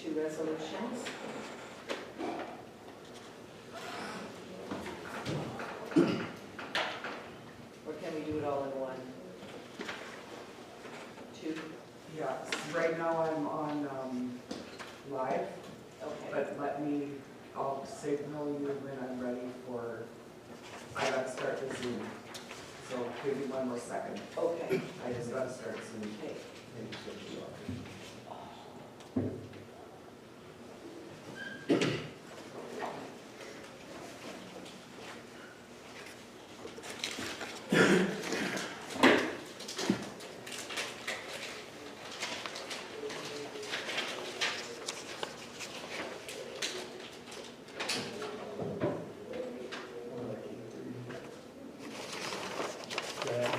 two resolutions. Or can we do it all in one? Two? Yeah, right now I'm on live, Okay. but I'll signal you when I'm ready for, I gotta start the Zoom. So give me 1 more second. Okay. I just gotta start Zoom. Okay. Maybe switch you off.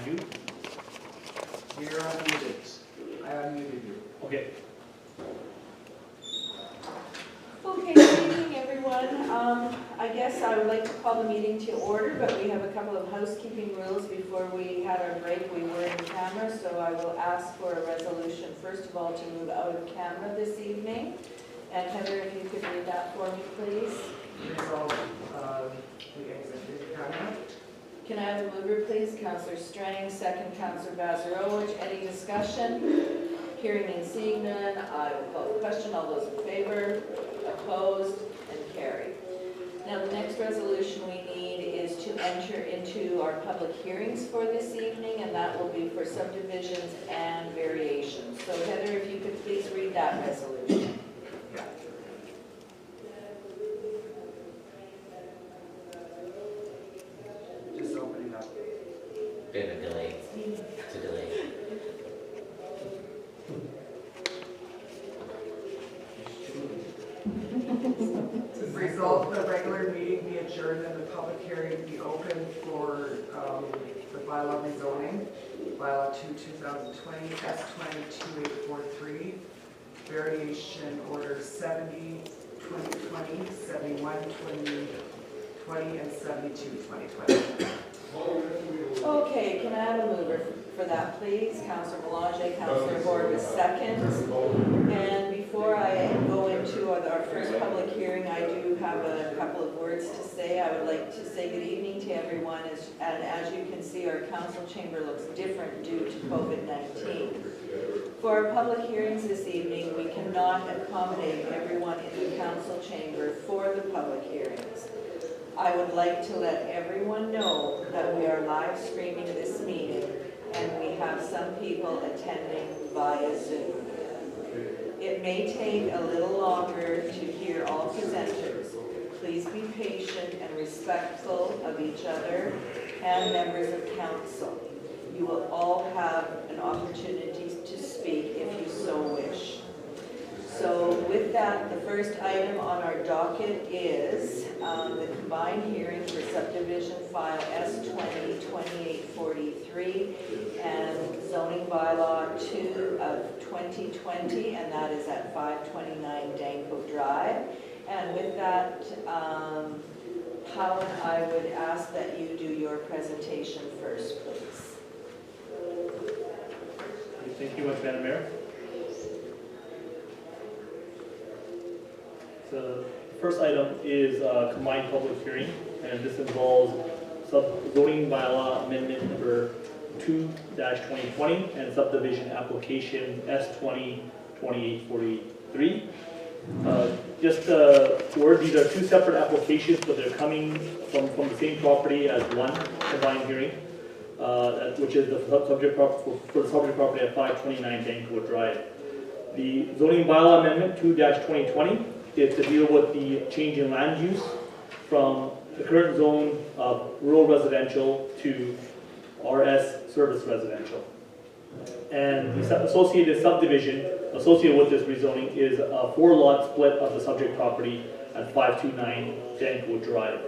You? You're unmuted. I unmuted you. Okay. Okay, good evening, everyone. I guess I would like to call the meeting to order, but we have a couple of housekeeping rules before we had our break. We were in camera, so I will ask for a resolution, first of all, to move out of camera this evening. And Heather, if you could read that for me, please. Resolve, we exited camera. Can I have a mover, please? Councillor Strang, second Councillor Bazarowicz. Any discussion? Hearing and seeing none, I will call the question. All those in favor, opposed, and carried. Now, the next resolution we need is to enter into our public hearings for this evening, and that will be for subdivisions and variations. So Heather, if you could please read that resolution. Yeah. Just opening up. Bit of a delay. It's a delay. Resolve the regular meeting be adjourned and the public hearing be open for the bylaw rezoning, bylaw 2/2020, S202843, variation order 70, 2020, 71, 2020, and 72, 2020. Okay, can I have a mover for that, please? Councillor Boulanger, Councillor Horwath, second. And before I go into our first public hearing, I do have a couple of words to say. I would like to say good evening to everyone, and as you can see, our council chamber looks different due to COVID-19. For our public hearings this evening, we cannot accommodate everyone in the council chamber for the public hearings. I would like to let everyone know that we are live streaming this meeting and we have some people attending via Zoom. It may take a little longer to hear all presenters. Please be patient and respectful of each other and members of council. You will all have an opportunity to speak if you so wish. So with that, the first item on our docket is the combined hearing for subdivision file S202843 and zoning bylaw 2 of 2020, and that is at 529 Danko Drive. And with that, Helen, I would ask that you do your presentation first, please. Thank you much, Madam Mayor. So the first item is combined public hearing, and this involves zoning bylaw amendment number 2-2020 and subdivision application S202843. Just word, these are two separate applications, but they're coming from the same property as one combined hearing, which is the subject for the subject property at 529 Danko Drive. The zoning bylaw amendment 2-2020 is to deal with the change in land use from the current zone of rural residential to RS service residential. And the associated subdivision associated with this rezoning is a 4-lot split of the subject property at 529 Danko Drive.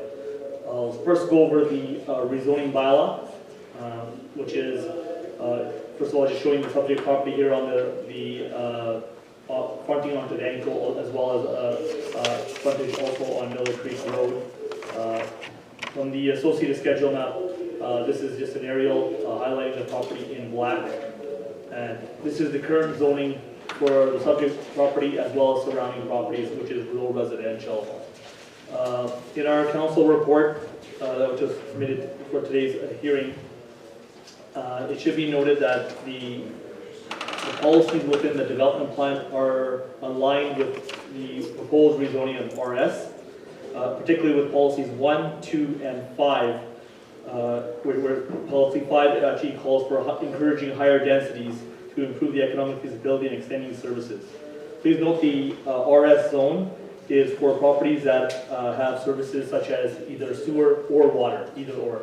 I'll first go over the rezoning bylaw, which is, first of all, just showing the subject property here on the fronting onto Danko, as well as frontage also on Miller Creek Road. From the associated schedule map, this is just an aerial highlighting the property in black. And this is the current zoning for the subject property as well as surrounding properties, which is rural residential. In our council report that was just submitted for today's hearing, it should be noted that the policies within the development plan are aligned with the proposed rezoning of RS, particularly with policies 1, 2, and 5, where policy 5 actually calls for encouraging higher densities to improve the economic feasibility and extending services. Please note the RS zone is for properties that have services such as either sewer or water, either or,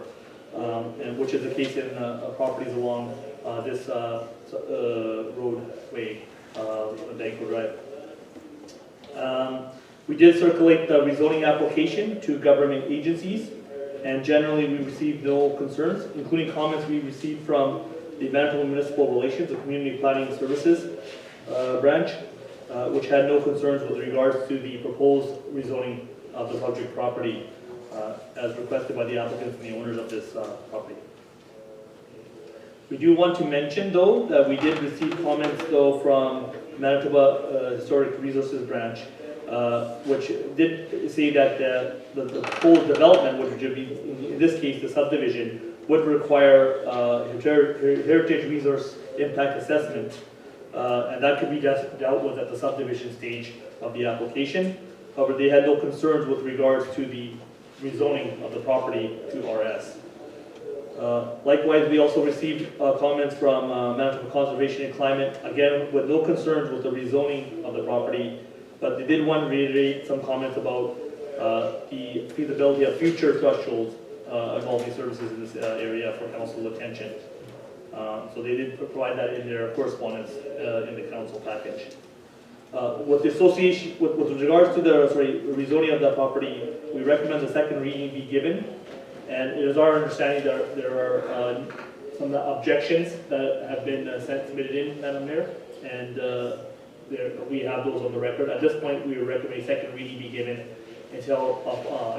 and which is the case in properties along this roadway, Danko Drive. We did circulate the rezoning application to government agencies, and generally we received no concerns, including comments we received from the Manitoba Municipal Relations and Community Planning Services branch, which had no concerns with regards to the proposed rezoning of the subject property as requested by the applicants and the owners of this property. We do want to mention, though, that we did receive comments, though, from Manitoba Historic Resources branch, which did say that the proposed development, which would be, in this case, the subdivision, would require heritage resource impact assessment, and that could be dealt with at the subdivision stage of the application. However, they had no concerns with regards to the rezoning of the property to RS. Likewise, we also received comments from Manitoba Conservation and Climate, again with no concerns with the rezoning of the property, but they did want to reiterate some comments about the feasibility of future thresholds involving services in this area for council attention. So they did provide that in their correspondence in the council package. With the association, with regards to the rezoning of that property, we recommend the second reading be given. And it is our understanding that there are some objections that have been submitted in, Madam Mayor, and we have those on the record. At this point, we would recommend a second reading be given until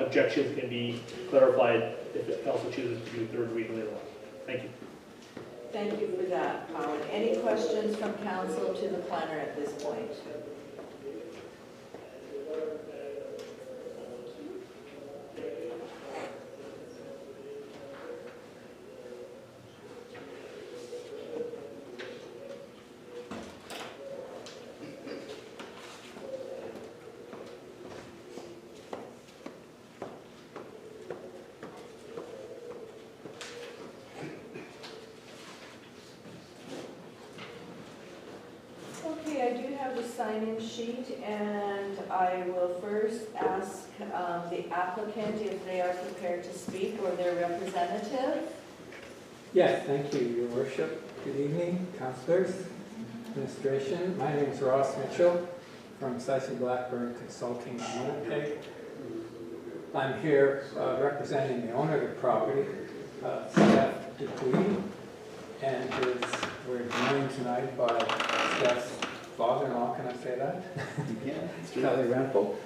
objections can be clarified if the council chooses to do third reading later on. Thank you. Thank you for that, Howard. Any questions from council to the planner at this point? Okay, I do have the sign-in sheet, and I will first ask the applicant if they are prepared to speak or their representative. Yes, thank you, Your Worship. Good evening, councillors, administration. My name is Ross Mitchell from Sisson Blackburn Consulting in Winnipeg. I'm here representing the owner of the property, Steph Dupuy, and we're joined tonight by Steph's father-in-law, can I say that? Yeah. Kelly Rempel.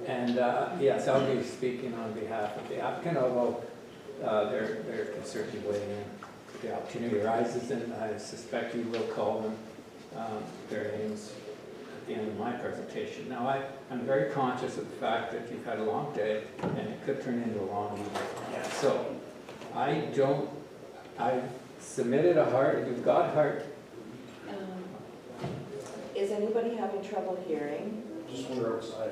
And yes, I'll be speaking on behalf of the applicant, although there can certainly weigh in if the opportunity arises, and I suspect you will call them their names at the end of my presentation. Now, I'm very conscious of the fact that you've had a long day and it could turn into a long evening. So I submitted a heart, you've got heart. Is anybody having trouble hearing? Just when we're outside.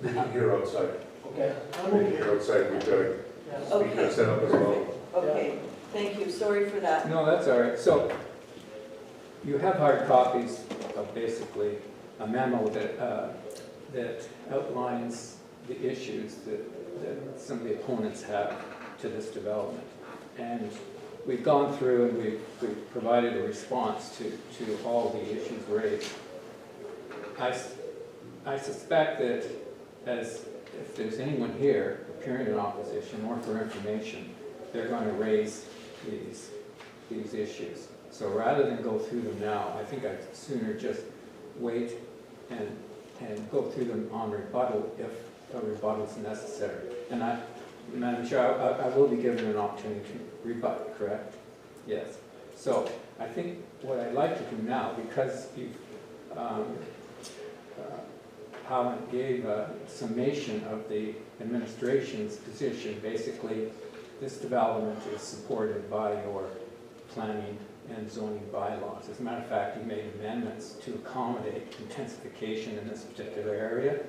We can hear outside. Okay. We can hear outside, we've got a speaker set up as well. Okay, thank you, sorry for that. No, that's all right. So you have hard copies of basically a memo that outlines the issues that some of the opponents have to this development. And we've gone through and we've provided a response to all the issues raised. I suspect that if there's anyone here appearing in opposition or for information, they're going to raise these issues. So rather than go through them now, I think I'd sooner just wait and go through them on rebuttal if a rebuttal is necessary. And Madam Chair, I will be given an opportunity to rebut, correct? Yes. So I think what I'd like to do now, because you've, Alan gave a summation of the administration's position. Basically, this development is supported by your planning and zoning bylaws. As a matter of fact, you made amendments to accommodate intensification in this particular area.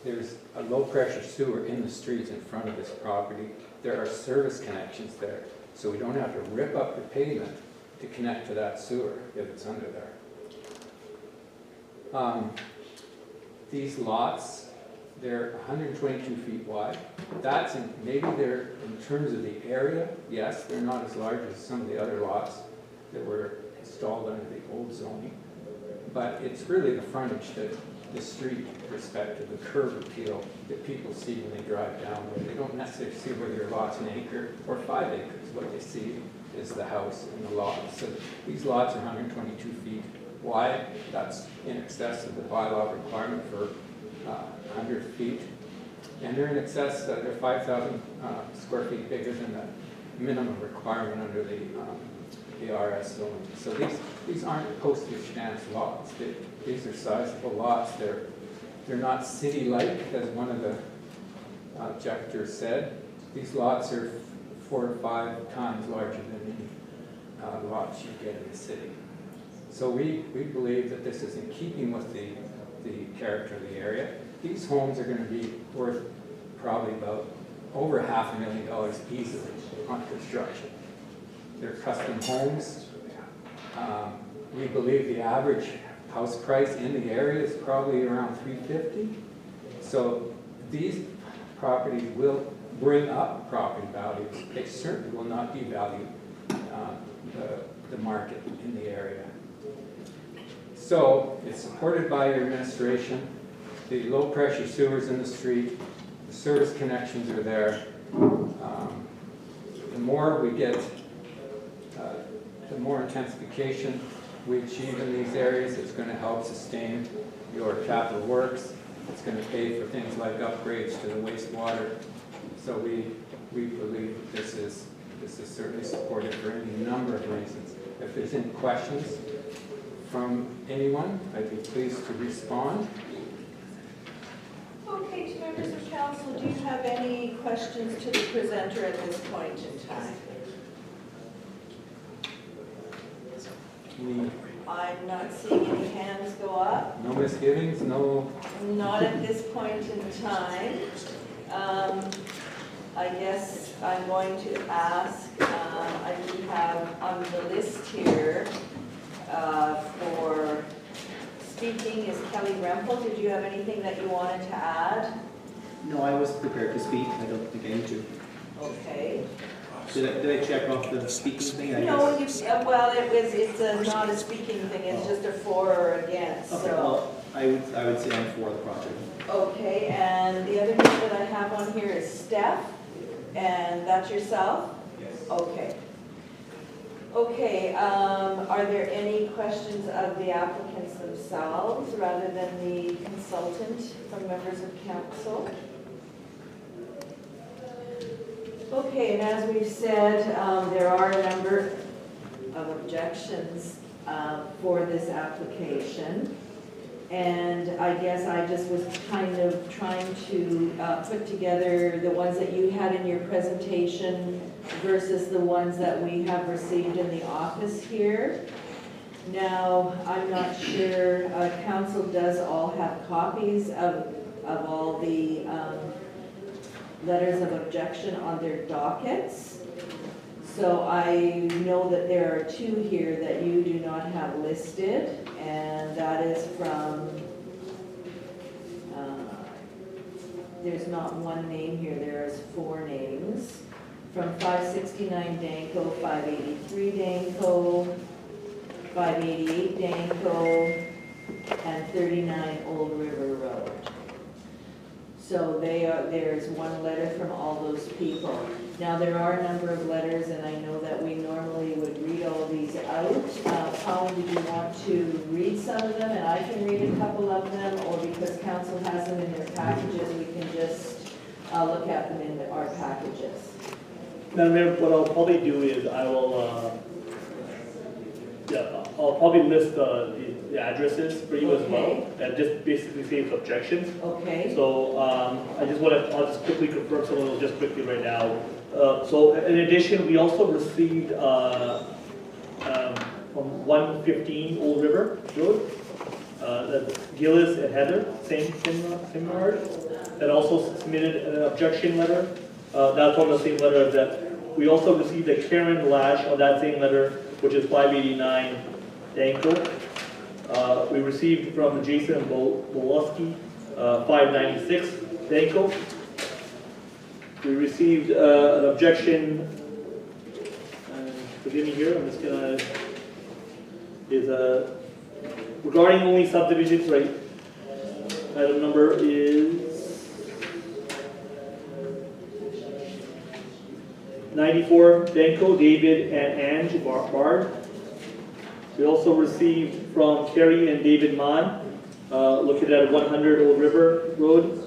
There's a low-pressure sewer in the streets in front of this property. There are service connections there, so we don't have to rip up the pavement to connect to that sewer if it's under there. These lots, they're 122 feet wide. That's maybe they're, in terms of the area, yes, they're not as large as some of the other lots that were installed under the old zoning. But it's really the frontage that the street with respect to the curb appeal that people see when they drive down there. They don't necessarily see whether your lot's an acre or 5 acres. What they see is the house and the lot. So these lots are 122 feet wide. That's in excess of the bylaw requirement for 100 feet. And they're in excess, they're 5,000 square feet bigger than the minimum requirement under the RS zoning. So these aren't postage stamp lots. These are sizable lots. They're not city-like, as one of the objectors said. These lots are 4 or 5 times larger than any lots you get in the city. So we believe that this is in keeping with the character of the area. These homes are going to be worth probably about over $500,000 easily on construction. They're custom homes. We believe the average house price in the area is probably around $350,000. So these properties will bring up property values. They certainly will not devalue the market in the area. So it's supported by your administration. The low pressure sewers in the street, the service connections are there. The more we get, the more intensification we achieve in these areas. It's going to help sustain your capital works. It's going to pay for things like upgrades to the wastewater. So we believe that this is certainly supported for any number of reasons. If there's any questions from anyone, I'd be pleased to respond. Okay, members of council, do you have any questions to the presenter at this point in time? I'm not seeing any hands go up. No misgivings, no. Not at this point in time. I guess I'm going to ask, I do have on the list here for speaking is Kelly Rempel. Did you have anything that you wanted to add? No, I was prepared to speak. I don't think I need to. Okay. Did I check off the speaking thing? I No, guess. well, it's not a speaking thing, it's just a for or against, Okay, so. well, I would say I'm for the project. Okay, and the other name that I have on here is Steph, and that's yourself? Yes. Okay. Okay, are there any questions of the applicants themselves rather than the consultant from members of council? Okay, and as we've said, there are a number of objections for this application. And I guess I just was kind of trying to put together the ones that you had in your presentation versus the ones that we have received in the office here. Now, I'm not sure, council does all have copies of all the letters of objection on their dockets. So I know that there are 2 here that you do not have listed, and that is from, there's not 1 name here, there's 4 names. From 569 Danko, 583 Danko, 588 Danko, and 39 Old River Road. So there's 1 letter from all those people. Now, there are a number of letters, and I know that we normally would read all these out. Colin, did you want to read some of them, and I can read a couple of them, or because council has them in their packages, we can just look at them in our packages? Madam Mayor, what I'll probably do is I will Yeah, I'll probably list the addresses for you as well, Okay. and just basically say it's objections. Okay, So, I'll just quickly confirm some of those just quickly right now. So in addition, we also received, from 115 Old River Road, that's Gillis and Heather, same yard, that also submitted an objection letter. That's on the same letter that, we also received a Karen Lash on that same letter, which is 589 Danko. We received from Jason Bolowski, 596 Danko. We received an objection, forgive me here, I'm just gonna, is regarding only subdivisions, right? Item number is 94 Danko, David and Ange Bard. We also received from Kerry and David Mann, located at 100 Old River Road.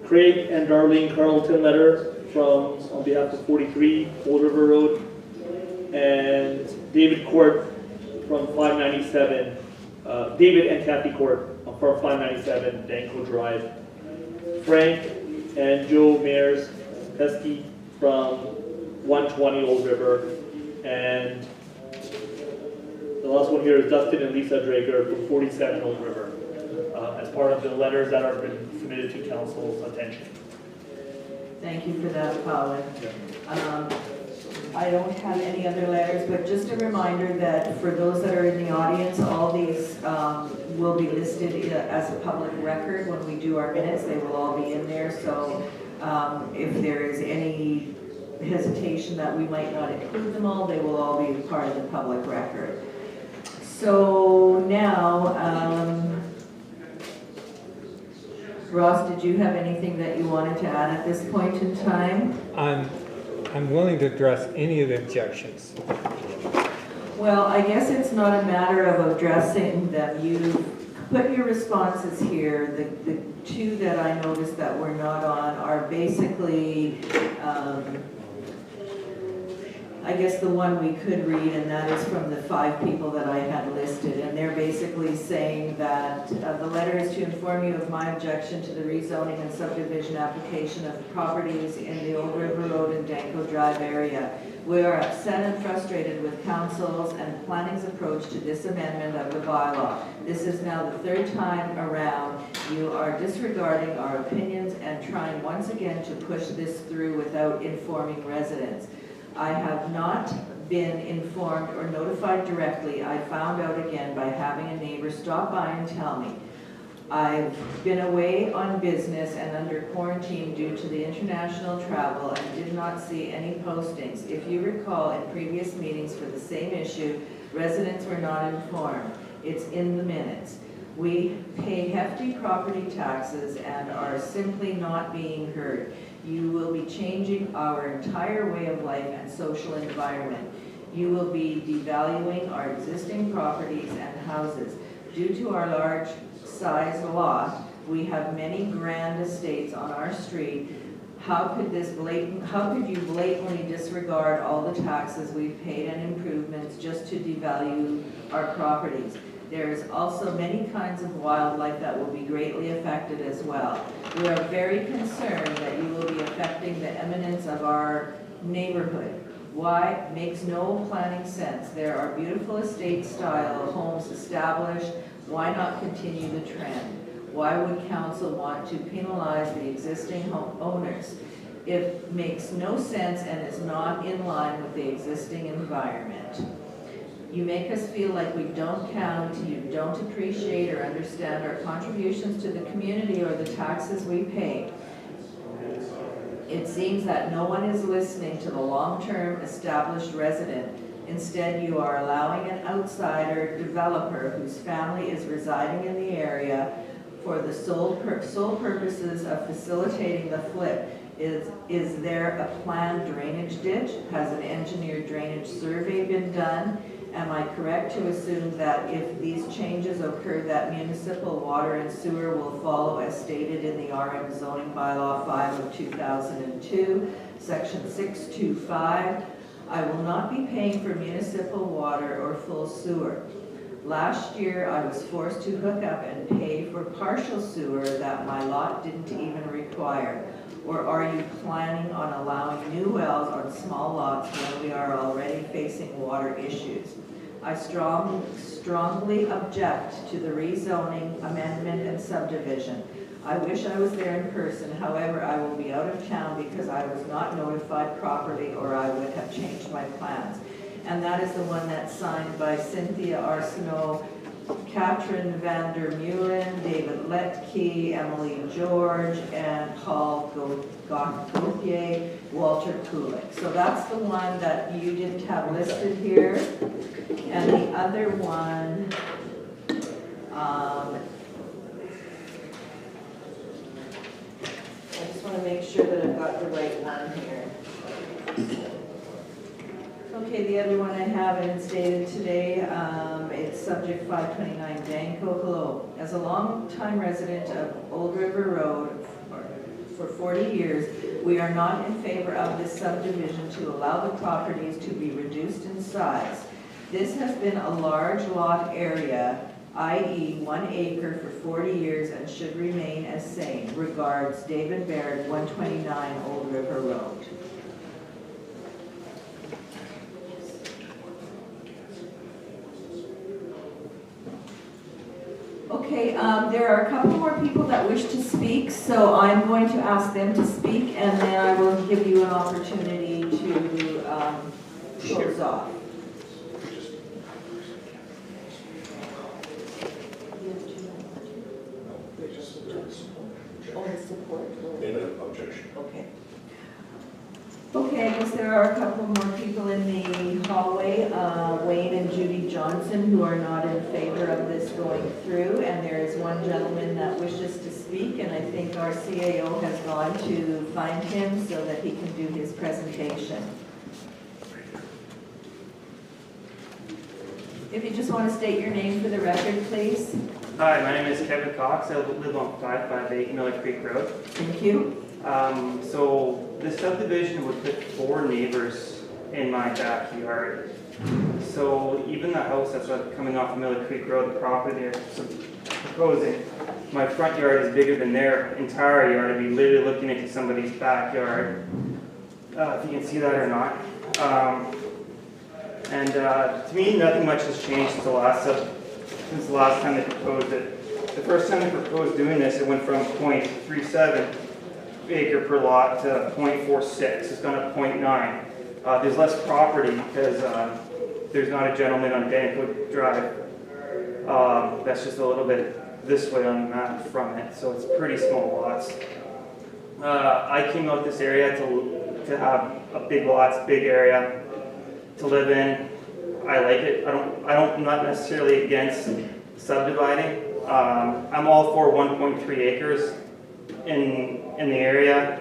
Craig and Darlene Carlton letter from, on behalf of 43 Old River Road. And David Court from 597, David and Kathy Court from 597 Danko Drive. Frank and Joe Mears Pesky from 120 Old River. And the last one here is Dustin and Lisa Drager from 47 Old River, as part of the letters that have been submitted to council's attention. thank you for that, Colin. I don't have any other letters, but just a reminder that for those that are in the audience, all these will be listed as a public record. When we do our minutes, they will all be in there. So if there is any hesitation that we might not include them all, they will all be part of the public record. So now, Ross, did you have anything that you wanted to add at this point in time? I'm willing to address any of the objections. Well, I guess it's not a matter of addressing them. You put your responses here. The two that I noticed that were not on are basically, I guess the one we could read, and that is from the 5 people that I had listed. And they're basically saying that the letter is to inform you of my objection to the rezoning and subdivision application of properties in the Old River Road and Danko Drive area. We are upset and frustrated with council's and planning's approach to this amendment of the bylaw. This is now the 3rd time around. You are disregarding our opinions and trying once again to push this through without informing residents. I have not been informed or notified directly. I found out again by having a neighbor stop by and tell me. I've been away on business and under quarantine due to the international travel and did not see any postings. If you recall, in previous meetings for the same issue, residents were not informed. It's in the minutes. We pay hefty property taxes and are simply not being heard. You will be changing our entire way of life and social environment. You will be devaluing our existing properties and houses. Due to our large size lot, we have many grand estates on our street. How could you blatantly disregard all the taxes we've paid and improvements just to devalue our properties? There's also many kinds of wildlife that will be greatly affected as well. We are very concerned that you will be affecting the eminence of our neighborhood. Why? Makes no planning sense. There are beautiful estate-style homes established. Why not continue the trend? Why would council want to penalize the existing homeowners? It makes no sense and is not in line with the existing environment. You make us feel like we don't count, you don't appreciate or understand our contributions to the community or the taxes we pay. It seems that no one is listening to the long-term established resident. Instead, you are allowing an outsider developer whose family is residing in the area for the sole purposes of facilitating the flip. Is there a planned drainage ditch? Has an engineered drainage survey been done? Am I correct to assume that if these changes occur, that municipal water and sewer will follow as stated in the RM zoning bylaw 5 of 2002, section 625? I will not be paying for municipal water or full sewer. Last year, I was forced to hook up and pay for partial sewer that my lot didn't even require. Or are you planning on allowing new wells on small lots when we are already facing water issues? I strongly object to the rezoning, amendment, and subdivision. I wish I was there in person, however, I will be out of town because I was not notified properly or I would have changed my plans. And that is the one that's signed by Cynthia Arsenault, Katrin van der Meulen, David Letke, Emily George, and Paul Gauthier, Walter Kulik. So that's the one that you didn't have listed here. And the other one, I just want to make sure that I've got the right one here. Okay, the other one I have, and it's dated today, it's subject 529 Danco. Hello. As a long-time resident of Old River Road for 40 years, we are not in favor of this subdivision to allow the properties to be reduced in size. This has been a large lot area, i.e. 1 acre for 40 years and should remain as same. Regards, David Baird, 129 Old River Road. Okay, there are a couple more people that wish to speak, so I'm going to ask them to speak, and then I will give you an opportunity to close off. Oh, the support. In an objection. Okay. Okay, I guess there are a couple more people in the hallway, Wayne and Judy Johnson, who are not in favor of this going through, and there is one gentleman that wishes to speak, and I think our CAO has gone to find him so that he can do his presentation. If you just want to state your name for the record, please. Hi, my name is Kevin Cox. I live on 558 Miller Creek Road. Thank you. So the subdivision would put 4 neighbors in my backyard. So even the house that's coming off Miller Creek Road, the property they're proposing, my front yard is bigger than their entire yard. I'd be literally looking into somebody's backyard, if you can see that or not. To me, nothing much has changed since the last time they proposed it. The first time they proposed doing this, it went from 0.37 acre per lot to 0.46. It's gone up 0.9. There's less property because there's not a gentleman on Danco Drive. That's just a little bit this way on the map from it, so it's pretty small lots. I came out this area to have a big lots, big area to live in. I like it. I'm not necessarily against subdividing. I'm all for 1.3 acres in the area.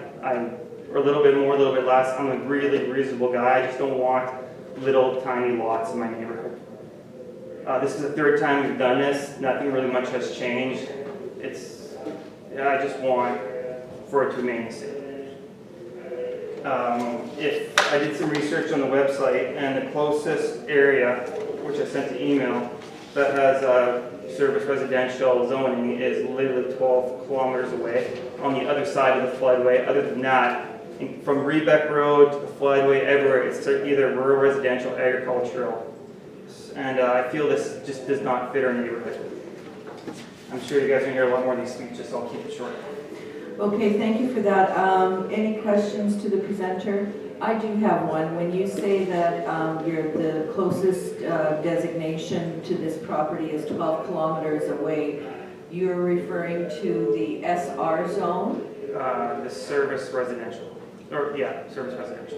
Or a little bit more, a little bit less. I'm a really reasonable guy. I just don't want little tiny lots in my neighborhood. This is the 3rd time we've done this. Nothing really much has changed. I just want for it to remain the same. If I did some research on the website, and the closest area, which I sent an email, that has service residential zoning is literally 12 kilometers away on the other side of the floodway. Other than that, from Rebec Road to the floodway, everywhere, it's either rural, residential, agricultural. And I feel this just does not fit our neighborhood. I'm sure you guys are going to hear a lot more of these speeches, so I'll keep it short. Okay, thank you for that. Any questions to the presenter? I do have one. When you say that the closest designation to this property is 12 kilometers away, you're referring to the SR zone? The service residential. Service residential.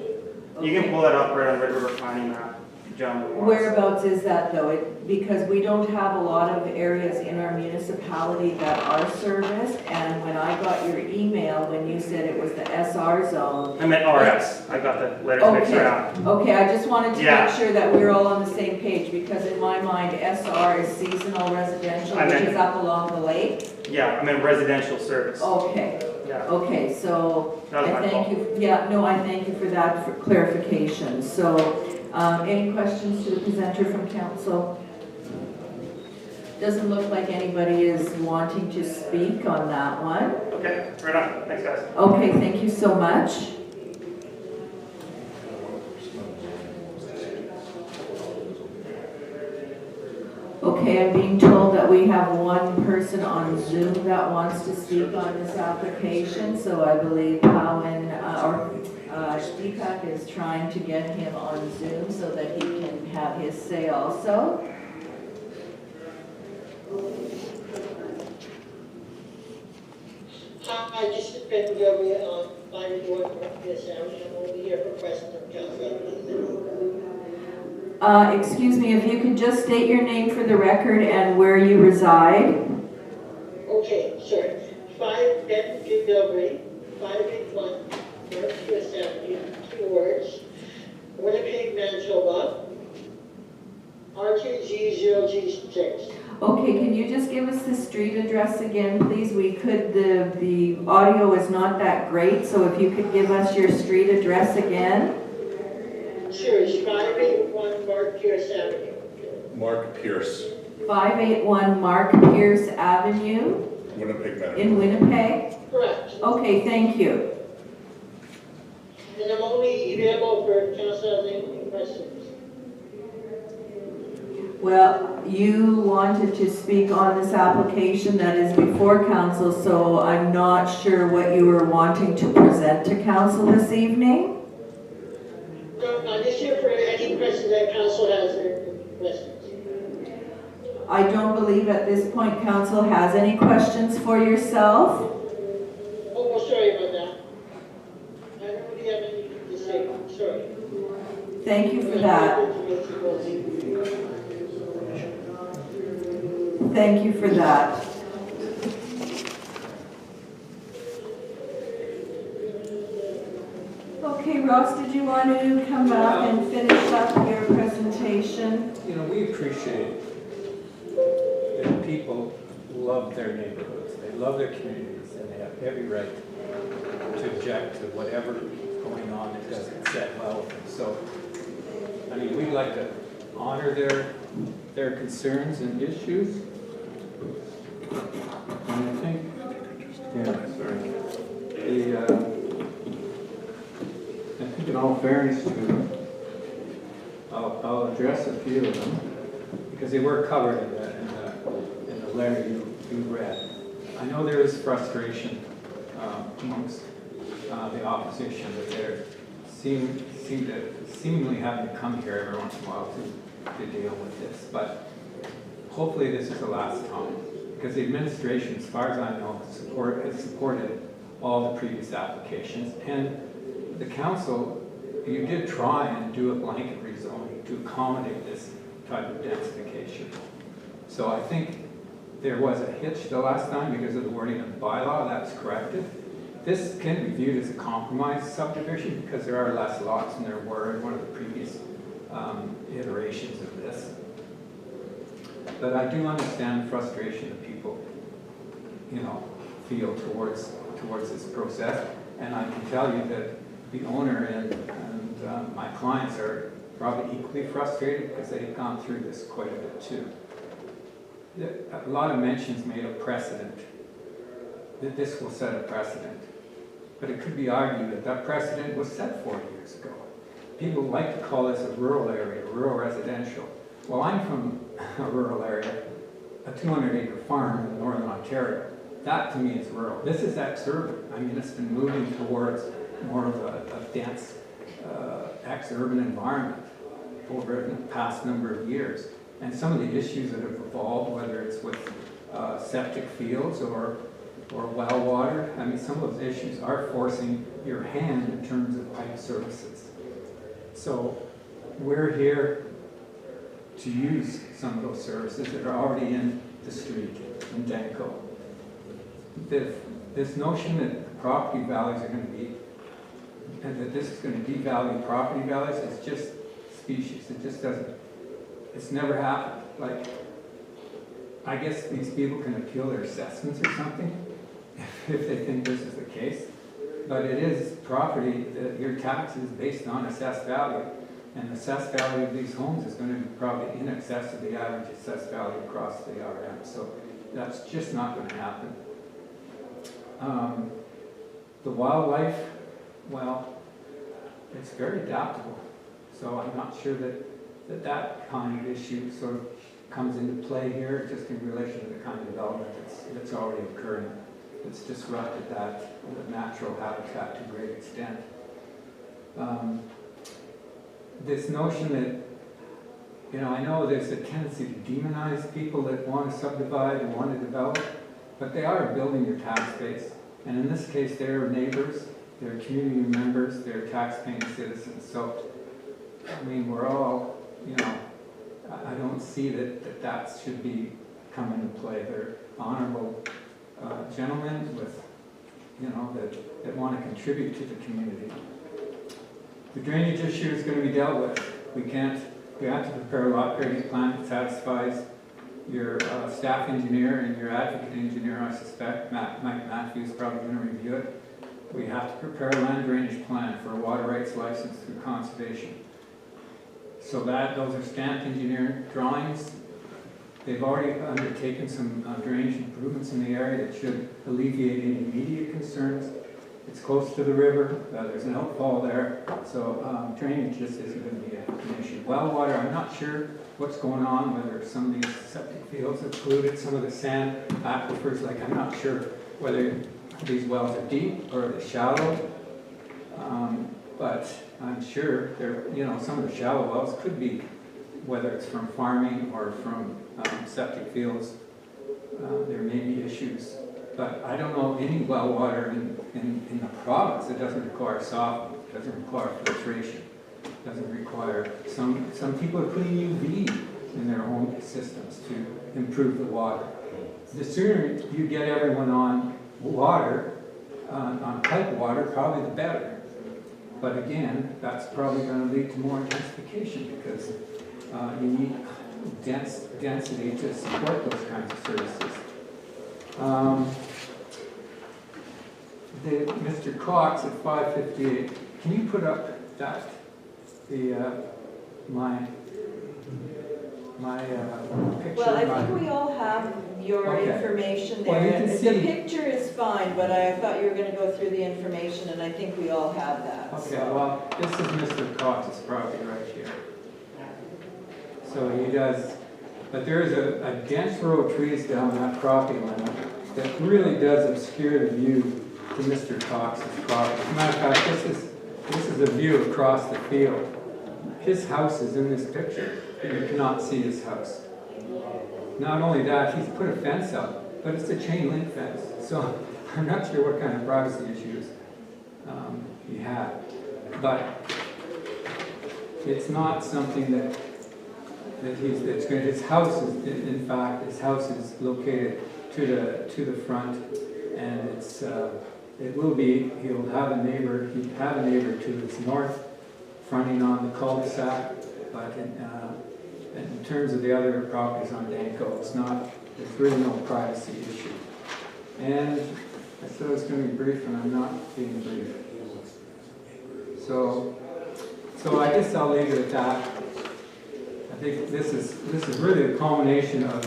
Okay. You can pull that up right on Red River Planning map. Whereabouts is that though? Because we don't have a lot of areas in our municipality that are serviced, and when I got your email, when you said it was the SR zone. I meant RS. I got the letters mixed around. Okay, I just wanted to make sure that we're all on the same page, because in my mind, SR is seasonal residential, which is up along the lake. Yeah, I meant residential service. Okay, Yeah, Okay, so that was I my thank fault. you, yeah, no, I thank you for that for clarification. So, any questions to the presenter from council? Doesn't look like anybody is wanting to speak on that one. Okay, right on. Thanks, guys. Okay, thank you so much. Okay, I'm being told that we have one person on Zoom that wants to speak on this application, so I believe Deepak is trying to get him on Zoom so that he can have his say also. Hi, this is Ben Gilby on Fire Board from PSM. I'm over here for President Council. Excuse me, if you could just state your name for the record and where you reside. Okay, sure. 5 Ben Gilby, 581 Northwest Avenue, 2 words, Winnipeg, Manitoba, R2G0G6. Okay, can you just give us the street address again, please? The audio is not that great, so if you could give us your street address again. Sure, it's 581 Mark Pierce Avenue. Mark Pierce, 581 Mark Pierce Avenue Winnipeg, Manitoba. in Winnipeg? Correct. Okay, thank you. And I'm only available for council any questions. Well, you wanted to speak on this application that is before council, so I'm not sure what you were wanting to present to council this evening. No, I'm just here for any questions that council has or questions. I don't believe at this point council has any questions for yourself. Oh, sorry about that. I don't really have anything to say. Sorry. Thank you for that. Thank you for that. Okay, Ross, did you want to come back and finish up your presentation? You know, we appreciate that people love their neighborhoods, they love their communities, and they have every right to object to whatever is going on that doesn't set well with them. So, I mean, we'd like to honor their concerns and issues. And I think, I think in all fairness to them, I'll address a few of them, because they were covered in the letter you read. I know there is frustration amongst the opposition that they seemingly having to come here every once in a while to deal with this, but hopefully this is the last time, because the administration, as far as I know, has supported all the previous applications, and the council, you did try and do a blanket rezoning to accommodate this type of densification. So I think there was a hitch the last time because of the wording of the bylaw. That's corrected. This can be viewed as a compromise subdivision because there are less lots than there were in one of the previous iterations of this. But I do understand the frustration that people, feel towards this process, and I can tell you that the owner and my clients are probably equally frustrated because they've gone through this quite a bit too. A lot of mentions made of precedent, that this will set a precedent. But it could be argued that that precedent was set 40 years ago. People like to call this a rural area, rural residential. Well, I'm from a rural area, a 200-acre farm in northern Ontario. That to me is rural. This is ex-urban. I mean, it's been moving towards more of a dense ex-urban environment over the past number of years. And some of the issues that have evolved, whether it's with septic fields or well water, I mean, some of those issues are forcing your hand in terms of pipe services. So we're here to use some of those services that are already in the street in Denko. This notion that property values are going to be, and that this is going to devalue property values is just specious. It just doesn't, it's never happened. Like, I guess these people can appeal their assessments or something. if they think this is the case. But it is property that your tax is based on assessed value. And the assessed value of these homes is going to be probably in excess of the average assessed value across the RM. So that's just not going to happen. The wildlife, well, it's very adaptable. So I'm not sure that kind of issue sort of comes into play here, just in relation to the kind of development that's already occurring. It's disrupted that natural habitat to a great extent. This notion that, I know there's a tendency to demonize people that want to subdivide and want to develop, but they are building your tax base. And in this case, they're neighbors, they're community members, they're tax-paying citizens. So, I mean, we're all, I don't see that should be come into play. They're honorable gentlemen with, that want to contribute to the community. The drainage issue is going to be dealt with. We have to prepare a lot grading plan that satisfies your staff engineer and your advocate engineer, I suspect. Mike Matthews is probably going to review it. We have to prepare a land drainage plan for a water rights license through conservation. So those are stamped engineering drawings. They've already undertaken some drainage improvements in the area that should alleviate any immediate concerns. It's close to the river, there's an outfall there, so drainage just isn't going to be an issue. Well water, I'm not sure what's going on, whether some of these septic fields have polluted some of the sand aquifers. Like, I'm not sure whether these wells are deep or they're shallow, but I'm sure some of the shallow wells could be, whether it's from farming or from septic fields, there may be issues. But I don't know any well water in the province that doesn't require softening, doesn't require filtration, doesn't require, some people are putting UV in their home systems to improve the water. The sooner you get everyone on water, on pipe water, probably the better. But again, that's probably going to lead to more intensification because you need density to support those kinds of services. Mr. Cox at 558, can you put up my picture? Well, I think we all have your information there. Well, you can The see. picture is fine, but I thought you were going to go through the information, and I think we all have that. Okay, so. well, this is Mr. Cox's property right here. So he does, but there is a dense row of trees down that property line that really does obscure the view to Mr. Cox's property. As a matter of fact, this is a view across the field. His house is in this picture, but you cannot see his house. Not only that, he's put a fence up, but it's a chain link fence. So I'm not sure what kind of privacy issues he had. But it's not something that's good. His house is, in fact, his house is located to the front, and he'll have a neighbor to his north, fronting on the cul-de-sac, but in terms of the other properties on Danco, there's really no privacy issue. And I said I was going to be brief, and I'm not being brief. So I guess I'll leave it at that. I think this is really a culmination of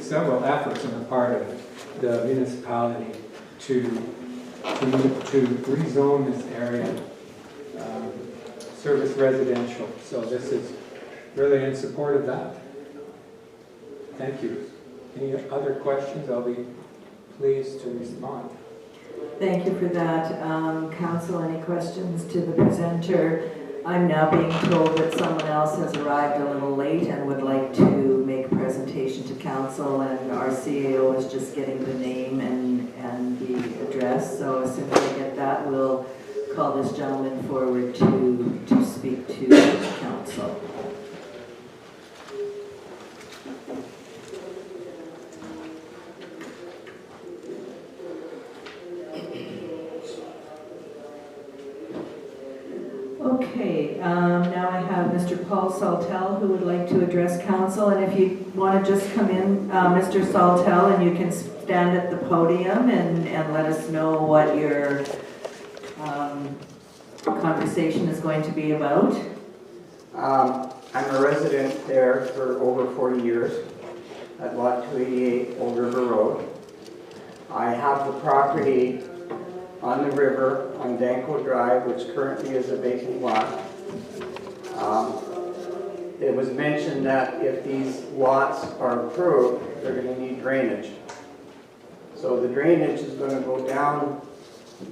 several efforts on the part of the municipality to rezone this area, service residential. So this is really in support of that. Thank you. Any other questions? I'll be pleased to respond. Thank you for that. Council, any questions to the presenter? I'm now being told that someone else has arrived a little late and would like to make a presentation to council, and our CAO is just getting the name and the address. So as soon as I get that, we'll call this gentleman forward to speak to council. Okay, now I have Mr. Paul Saltel who would like to address council, and if you want to just come in, Mr. Saltel, and you can stand at the podium and let us know what your conversation is going to be about. I'm a resident there for over 40 years at Lot 288 Old River Road. I have the property on the river on Danko Drive, which currently is a vacant lot. It was mentioned that if these lots are approved, they're going to need drainage. So the drainage is going to go down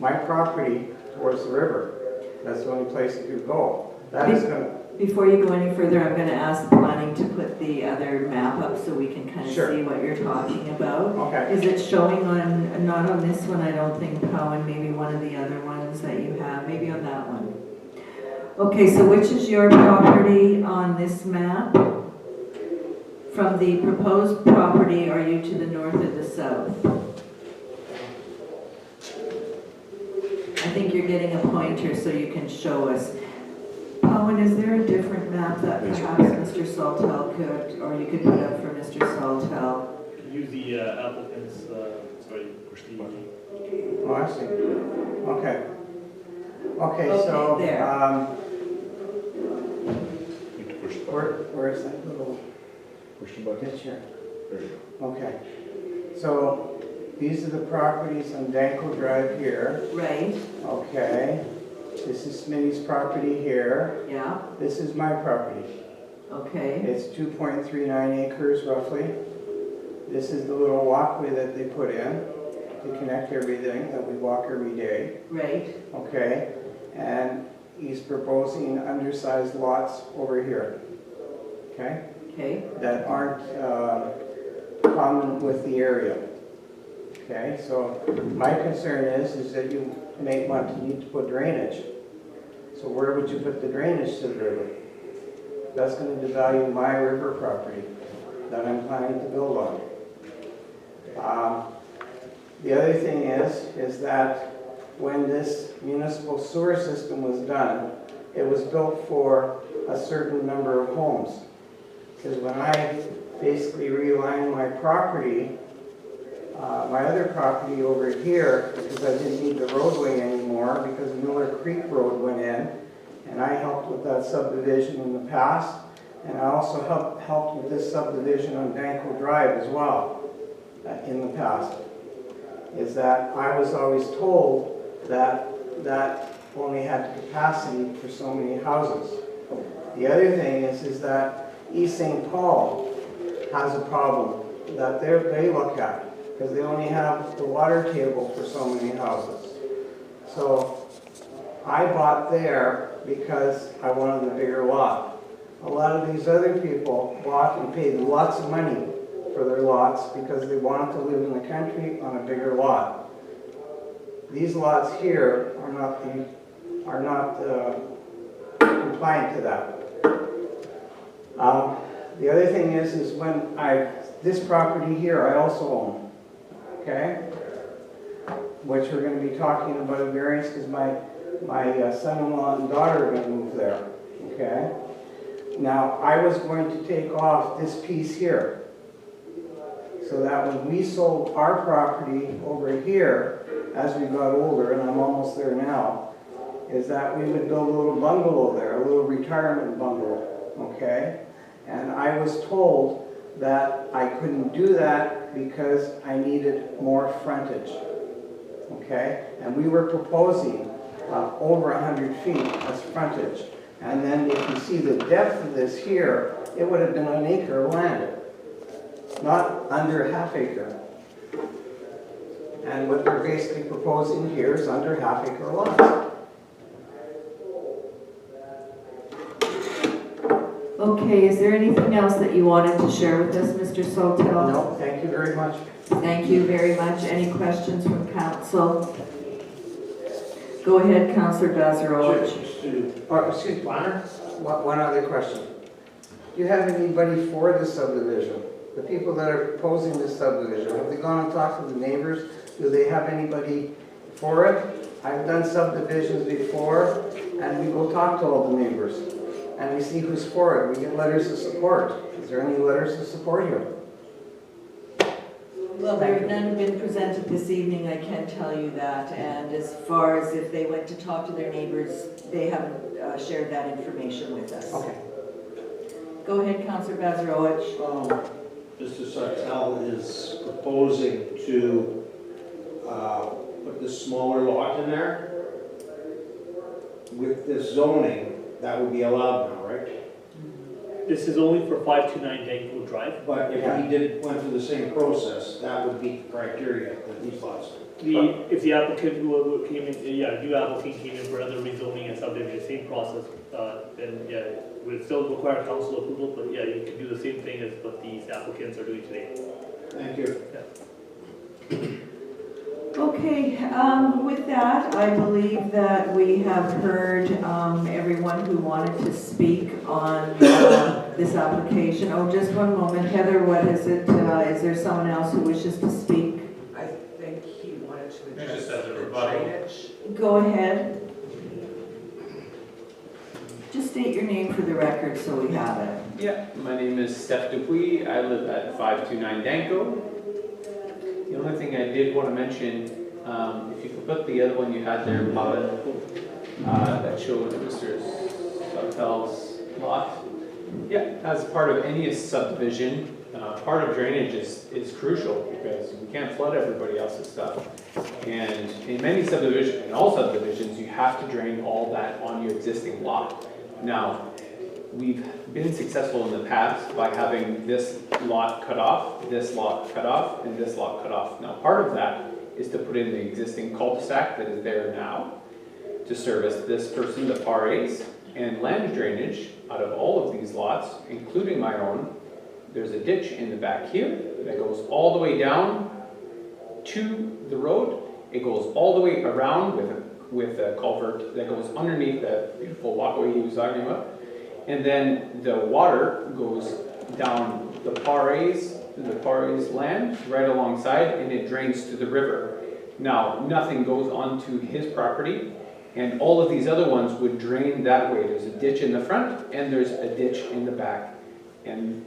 my property towards the river. That's the only place it could go. That is going to... Before you go any further, I'm going to ask the planning to put the other map up so we can kind of Sure. see what you're talking about. Okay. Is it showing on, not on this one, I don't think, Poe, and maybe one of the other ones that you have, maybe on that one. Okay, so which is your property on this map? From the proposed property, are you to the north or the south? I think you're getting a pointer so you can show us. Owen, is there a different map that perhaps Mr. Saltel could, or you could put up for Mr. Saltel? Use the applicant's, sorry, push the button. Oh, I see. Okay. Okay, Okay, so, there. where is that little Push the button. picture? There you Okay. So, these are the properties on Danko Drive here. Right, Okay. This is Smitty's property here. yeah, This is my property. okay, It's 2.39 acres roughly. This is the little walkway that they put in to connect everything that we walk every day. right, Okay, and he's proposing undersized lots over here, okay, okay, that aren't common with the area. Okay, so my concern is that you may want to need to put drainage. So where would you put the drainage to the river? That's going to devalue my river property that I'm planning to build on. The other thing is that when this municipal sewer system was done, it was built for a certain number of homes. Because when I basically realigned my property, my other property over here, because I didn't need the roadway anymore, because Miller Creek Road went in, and I helped with that subdivision in the past, and I also helped with this subdivision on Danko Drive as well, in the past, is that I was always told that that only had capacity for so many houses. The other thing is that East St. Paul has a problem that they look at, because they only have the water table for so many houses. So I bought there because I wanted a bigger lot. A lot of these other people bought and paid lots of money for their lots because they wanted to live in the country on a bigger lot. These lots here are not compliant to that. The other thing is when this property here I also own. Okay, which we're going to be talking about a variance because my son-in-law and daughter are going to move there. Okay, now I was going to take off this piece here so that when we sold our property over here as we got older, and I'm almost there now, is that we would build a little bungalow there, a little retirement bungalow. Okay, and I was told that I couldn't do that because I needed more frontage, okay? And we were proposing over 100 feet as frontage. And then if you see the depth of this here, it would have been an acre of land, not under a half acre. And what they're basically proposing here is under half-acre lots. Okay, is there anything else that you wanted to share with us, Mr. Saltel? No, thank you very much. Thank you very much. Any questions from council? Go ahead, Councillor Gazarovich. Oh, excuse me, one other question. Do you have anybody for this subdivision? The people that are proposing this subdivision, have they gone and talked to the neighbors? Do they have anybody for it? I've done subdivisions before, and we go talk to all the neighbors, and we see who's for it. We get letters of support. Is there any letters of support here? Well, there have none been presented this evening, I can tell you that. And as far as if they went to talk to their neighbors, they haven't shared that information with us. Okay. Go ahead, Councillor Bazarowicz. Mr. Sartell is proposing to put this smaller lot in there. With this zoning, that would be allowed now, right? This is only for 529 Dangle Drive. But if he went through the same process, that would meet the criteria that these lots. If the applicant who came in, new applicant came in for another rezoning and subdivision, same process, then it would still require council approval, but you can do the same thing as what these applicants are doing today. Thank you. Okay, with that, I believe that we have heard everyone who wanted to speak on this application. Oh, just one moment. Heather, what is it? Is there someone else who wishes to speak? I think he wanted to address Just as a the rebuttal. drainage. Go ahead. Just state your name for the record so we have it. Yeah, my name is Steph Dupuy. I live at 529 Danko. The only thing I did want to mention, if you could put the other one you had there, Pavel, that showed Mr. Sartell's lot. Yeah, as part of any subdivision, part of drainage is crucial because we can't flood everybody else's stuff. And in many subdivisions, in all subdivisions, you have to drain all that on your existing lot. Now, we've been successful in the past by having this lot cut off, this lot cut off, and this lot cut off. Now, part of that is to put in the existing cul-de-sac that is there now to service this person, the par A's, and land drainage out of all of these lots, including my own. There's a ditch in the back here that goes all the way down to the road. It goes all the way around with a culvert that goes underneath that beautiful walkway he was talking about. And then the water goes down the Pares land right alongside, and it drains to the river. Now, nothing goes onto his property, and all of these other ones would drain that way. There's a ditch in the front, and there's a ditch in the back. And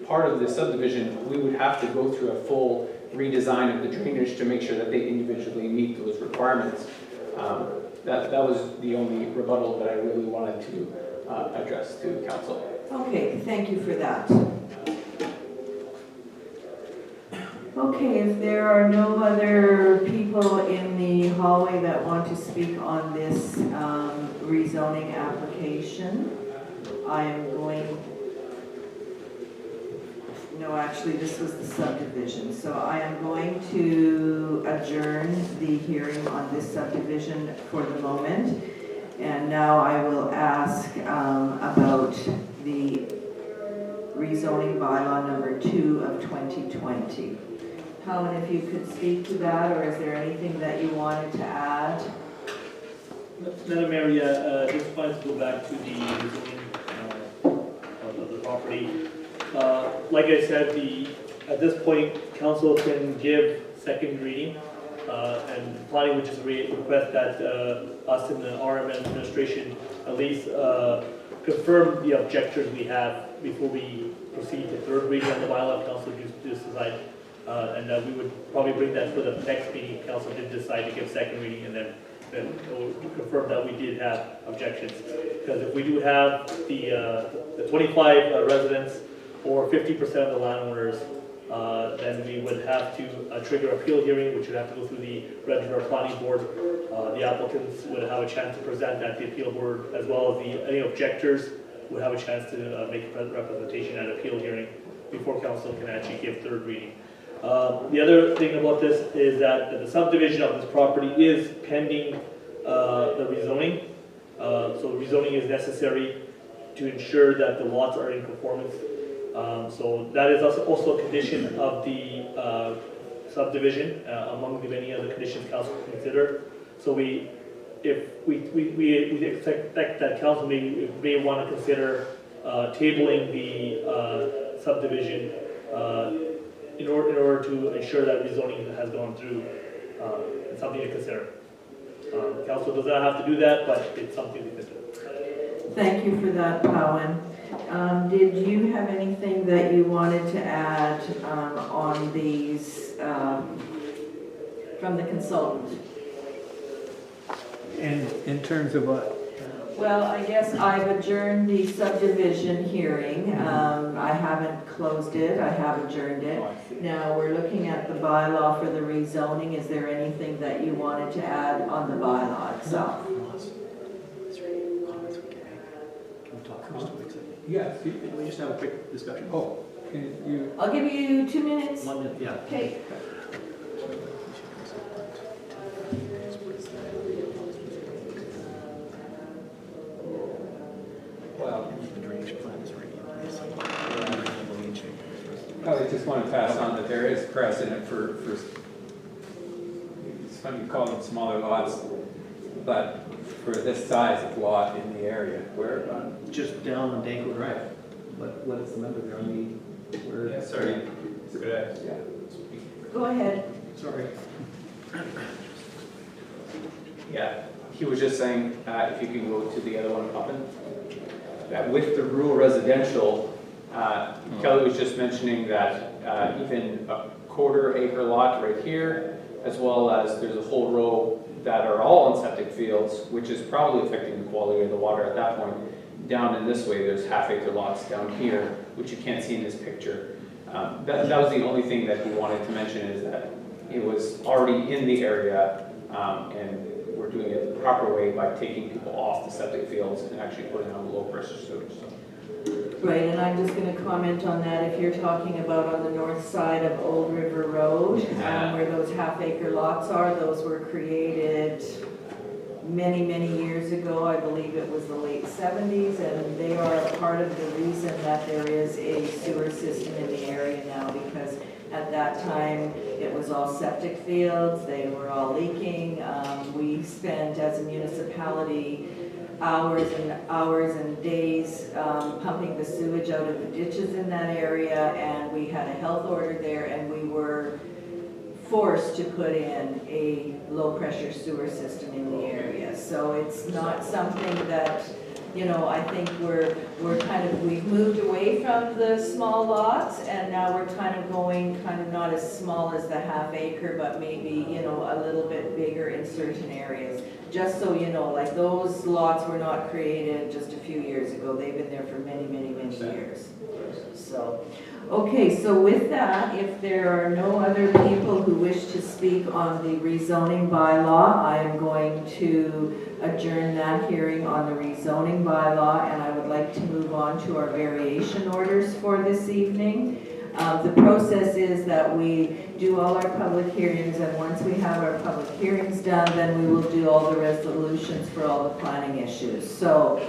part of the subdivision, we would have to go through a full redesign of the drainage to make sure that they individually meet those requirements. That was the only rebuttal that I really wanted to address to council. Okay, thank you for that. Okay, if there are no other people in the hallway that want to speak on this rezoning application, I am going... No, actually, this was the subdivision. So I am going to adjourn the hearing on this subdivision for the moment. And now I will ask about the rezoning bylaw number 2 of 2020. Helen, if you could speak to that, or is there anything that you wanted to add? Madam Mayor, just wanted to go back to the rezoning of the property. Like I said, at this point, council can give second reading, and planning would just request that us in the RM administration at least confirm the objectors we have before we proceed to third reading on the bylaw. Council just decide, and we would probably bring that for the next meeting. Council did decide to give second reading, and then confirm that we did have objections. Because if we do have the 25 residents or 50% of the landowners, then we would have to trigger appeal hearing, which would have to go through the Register of Planning Board. The applicants would have a chance to present at the appeal board, as well as any objectors would have a chance to make a representation at appeal hearing before council can actually give third reading. The other thing about this is that the subdivision of this property is pending the rezoning. So rezoning is necessary to ensure that the lots are in conformance. So that is also a condition of the subdivision, among the many other conditions council can consider. So we expect that council may want to consider tabling the subdivision in order to ensure that rezoning has gone through. It's something to consider. Council does not have to do that, but it's something we could do. Thank you for that, Pawan. Did you have anything that you wanted to add on these from the consultant? In terms of what? Well, I guess I've adjourned the subdivision hearing. I haven't closed it, I have adjourned it. Now, we're looking at the bylaw for the rezoning. Is there anything that you wanted to add on the bylaw itself? Yes. Can we just have a quick discussion? Oh, can you? I'll give you 2 minutes. 1 minute, yeah. Okay. Well, I just want to pass on that there is precedent for it's funny you call them smaller lots, but for this size of lot in the area, where, Just down on Danko Drive. What is the number there on the, where? Yeah, sorry. Good. yeah. Go ahead. Sorry. Yeah, he was just saying, if you can go to the other one, Poppin, that with the rural residential, Kelly was just mentioning that even a quarter-acre lot right here, as well as there's a whole row that are all on septic fields, which is probably affecting the quality of the water at that point. Down in this way, there's half-acre lots down here, which you can't see in this picture. That was the only thing that he wanted to mention, is that it was already in the area, and we're doing it the proper way by taking people off the septic fields and actually putting on low-pressure sewage. So. Right, and I'm just going to comment on that. If you're talking about on the north side of Old River Road, where those half-acre lots are, those were created many, many years ago. I believe it was the late 70s, and they are a part of the reason that there is a sewer system in the area now, because at that time it was all septic fields, they were all leaking. We spent, as a municipality, hours and days pumping the sewage out of the ditches in that area, and we had a health order there, and we were forced to put in a low-pressure sewer system in the area. So it's not something that, you know, I think we've moved away from the small lots, and now we're kind of going not as small as the half-acre, but maybe, you know, a little bit bigger in certain areas. Just so you know, like, those lots were not created just a few years ago. They've been there for many, many, many years. So, okay, so with that, if there are no other people who wish to speak on the rezoning bylaw, I am going to adjourn that hearing on the rezoning bylaw, and I would like to move on to our variation orders for this evening. The process is that we do all our public hearings, and once we have our public hearings done, then we will do all the resolutions for all the planning issues. So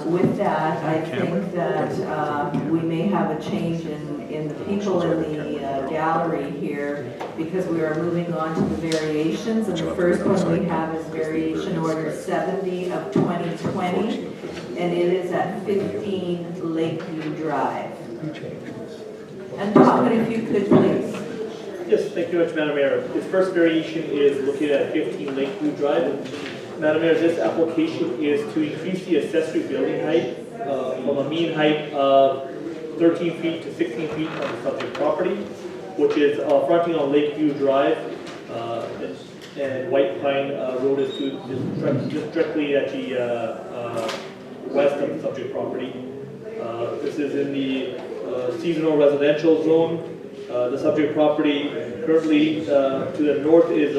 with that, I think that we may have a change in the people in the gallery here, because we are moving on to the variations, and the first one we have is variation order 70 of 2020, and it is at 15 Lakeview Drive. And Tom, if you could please. Yes, thank you very much, Madam Mayor. This first variation is located at 15 Lakeview Drive. Madam Mayor, this application is to increase the accessory building height from a mean height of 13 feet to 16 feet on the subject property, which is fronting on Lakeview Drive, and White Pine Road is just directly at the west of the subject property. This is in the seasonal residential zone. The subject property currently to the north is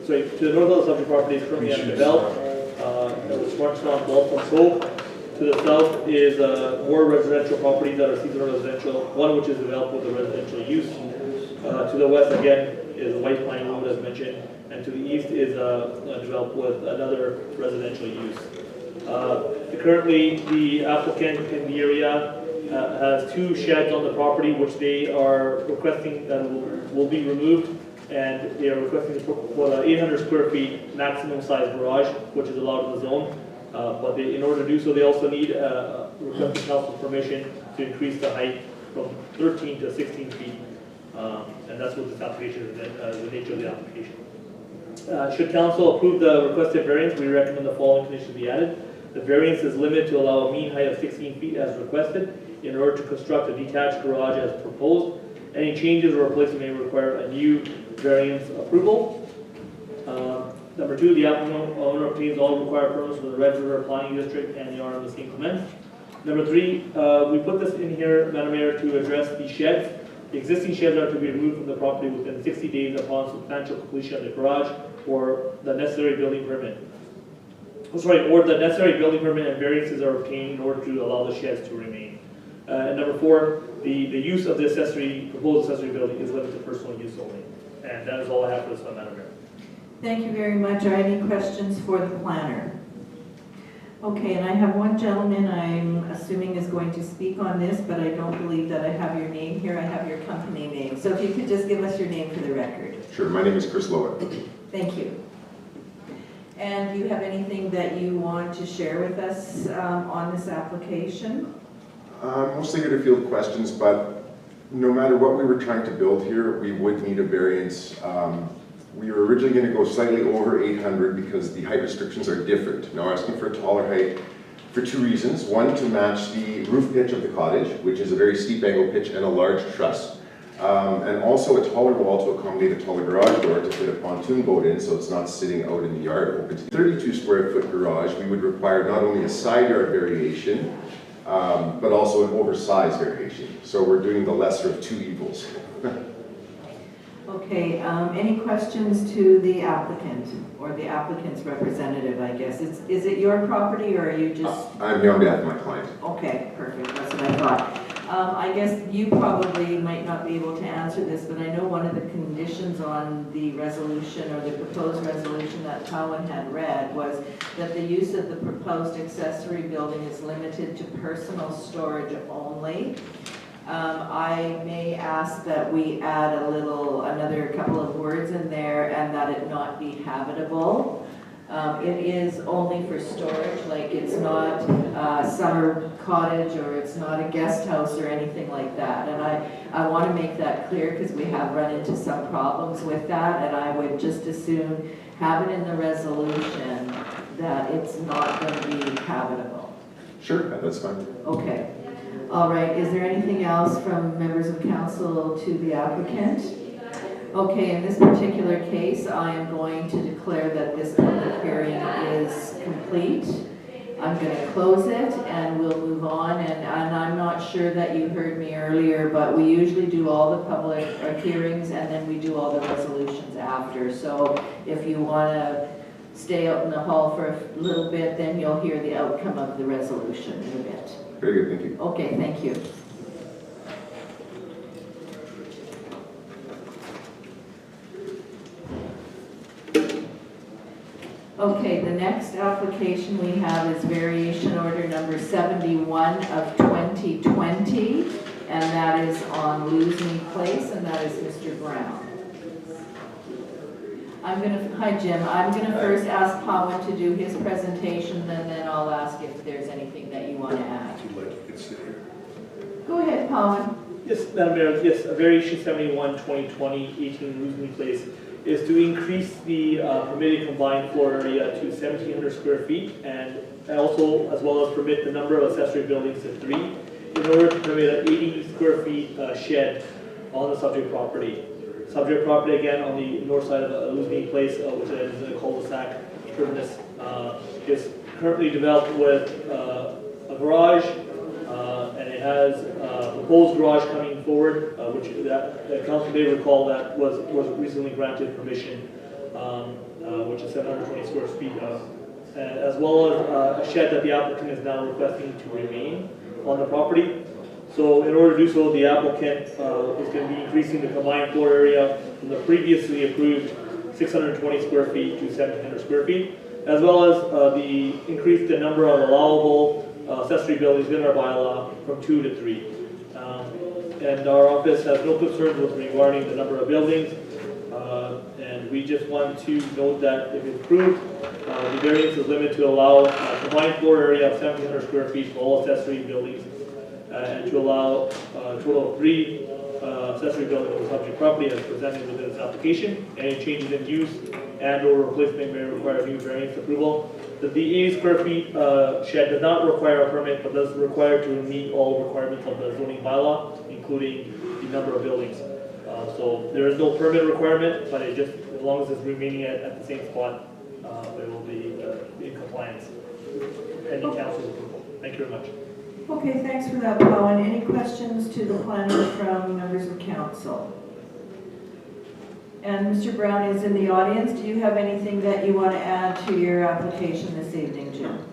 to the north of the subject property is currently undeveloped. It's fronting on Balsam Cove. To the south is more residential properties that are seasonal residential, one which is developed with a residential use. To the west again is White Pine Road, as mentioned, and to the east is developed with another residential use. Currently, the applicant in the area has 2 sheds on the property, which they are requesting that will be removed, and they are requesting to put an 800 square feet maximum size garage, which is allowed in the zone. But in order to do so, they also need requesting council permission to increase the height from 13 to 16 feet. And that's what this application is, the nature of the application. Should council approve the requested variance, we recommend the following conditions be added. The variance is limited to allow a mean height of 16 feet as requested in order to construct a detached garage as proposed. Any changes or replacement may require a new variance approval. Number 2, the applicant owner obtains all required permits from the Red River Planning District and the RMLC Clement. Number 3, we put this in here, Madam Mayor, to address the sheds. The existing sheds are to be removed from the property within 60 days upon substantial completion of the garage or the necessary building permit. Or the necessary building permit and variances are obtained in order to allow the sheds to remain. And number 4, the use of the proposed accessory building is limited to personal use only. And that is all I have for this one, Madam Mayor. Thank you very much. Are any questions for the planner? Okay, and I have one gentleman I'm assuming is going to speak on this, but I don't believe that I have your name here. I have your company name. So if you could just give us your name for the record. Sure, my name is Chris Lowitt. Thank you. And do you have anything that you want to share with us on this application? Mostly here to field questions, but no matter what we were trying to build here, we would need a variance. We were originally going to go slightly over 800 because the height restrictions are different. Now, asking for a taller height for 2 reasons. One, to match the roof pitch of the cottage, which is a very steep angle pitch and a large truss. And also a taller wall to accommodate a taller garage door to fit a pontoon boat in, so it's not sitting out in the yard open. 32 square foot garage, we would require not only a side yard variation, but also an oversized variation. So we're doing the lesser of 2 evils. Okay, any questions to the applicant or the applicant's representative, I guess? Is it your property or are you just? I'm here on behalf of my client. Okay, perfect, that's what I thought. I guess you probably might not be able to answer this, but I know one of the conditions on the resolution or the proposed resolution that Cowan had read was that the use of the proposed accessory building is limited to personal storage only. I may ask that we add another couple of words in there and that it not be habitable. It is only for storage, like it's not a summer cottage or it's not a guest house or anything like that. And I want to make that clear because we have run into some problems with that, and I would just as soon have it in the resolution that it's not going to be habitable. Sure, that's fine. Okay. All right, is there anything else from members of council to the applicant? Okay, in this particular case, I am going to declare that this public hearing is complete. I'm going to close it and we'll move on. And I'm not sure that you heard me earlier, but we usually do all the public hearings and then we do all the resolutions after. So if you want to stay out in the hall for a little bit, then you'll hear the outcome of the resolution in a bit. Very good, thank you. Okay, thank you. Okay, the next application we have is variation order number 71 of 2020, and that is on Losney Place, and that is Mr. Brown. Hi Jim, I'm gonna first ask Pawan to do his presentation, and then I'll ask if there's anything that you want to add. If you'd like, you could sit here. Go ahead, Pawan. Yes, Madam Mayor, yes, variation 71, 2020, 18 Losney Place is to increase the permitted combined floor area to 1,700 square feet and also as well as permit the number of accessory buildings to 3 in order to permit an 80 square feet shed on the subject property. Subject property again on the north side of Losney Place, which is a cul-de-sac terminus, is currently developed with a garage and it has a proposed garage coming forward, which the council may recall that was recently granted permission, which is 720 square feet, as well as a shed that the applicant is now requesting to remain on the property. So in order to do so, the applicant is going to be increasing the combined floor area from the previously approved 620 square feet to 1,700 square feet, as well as increase the number of allowable accessory buildings in our bylaw from 2 to 3. And our office has no concerns with regarding the number of buildings. And we just want to note that if approved, the variance is limited to allow a combined floor area of 1,700 square feet for all accessory buildings and to allow a total of 3 accessory buildings on the subject property as presented within this application. Any changes in use and or replacement may require new variance approval. The 80 square feet shed does not require a permit, but does require to meet all requirements of the zoning bylaw, including the number of buildings. So there is no permit requirement, but it just, as long as it's remaining at the same spot, it will be in compliance. Pending council's approval. Thank you very much. Okay, thanks for that, Bowen. Any questions to the planner from members of council? And Mr. Brown is in the audience. Do you have anything that you want to add to your application this evening, Jim?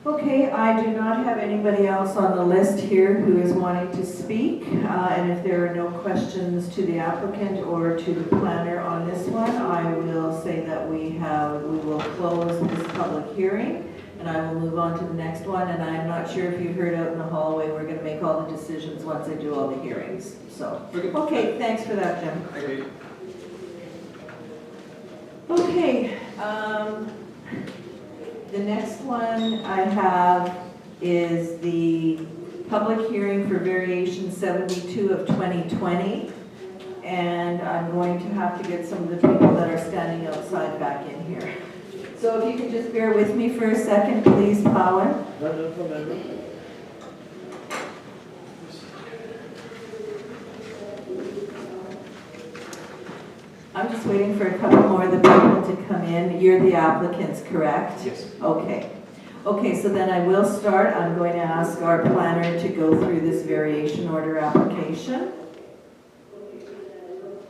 Okay, I do not have anybody else on the list here who is wanting to speak. And if there are no questions to the applicant or to the planner on this one, I will say that we will close this public hearing. And I will move on to the next one, and I'm not sure if you heard out in the hallway, we're going to make all the decisions once I do all the hearings. So, okay, thanks for that, Jim. Thank you. Okay, the next one I have is the public hearing for variation 72 of 2020. And I'm going to have to get some of the people that are standing outside back in here. So if you can just bear with me for a second, please, Pawan. I'm just waiting for a couple more of the people to come in. You're the applicants, correct? Yes. Okay. Okay, so then I will start. I'm going to ask our planner to go through this variation order application.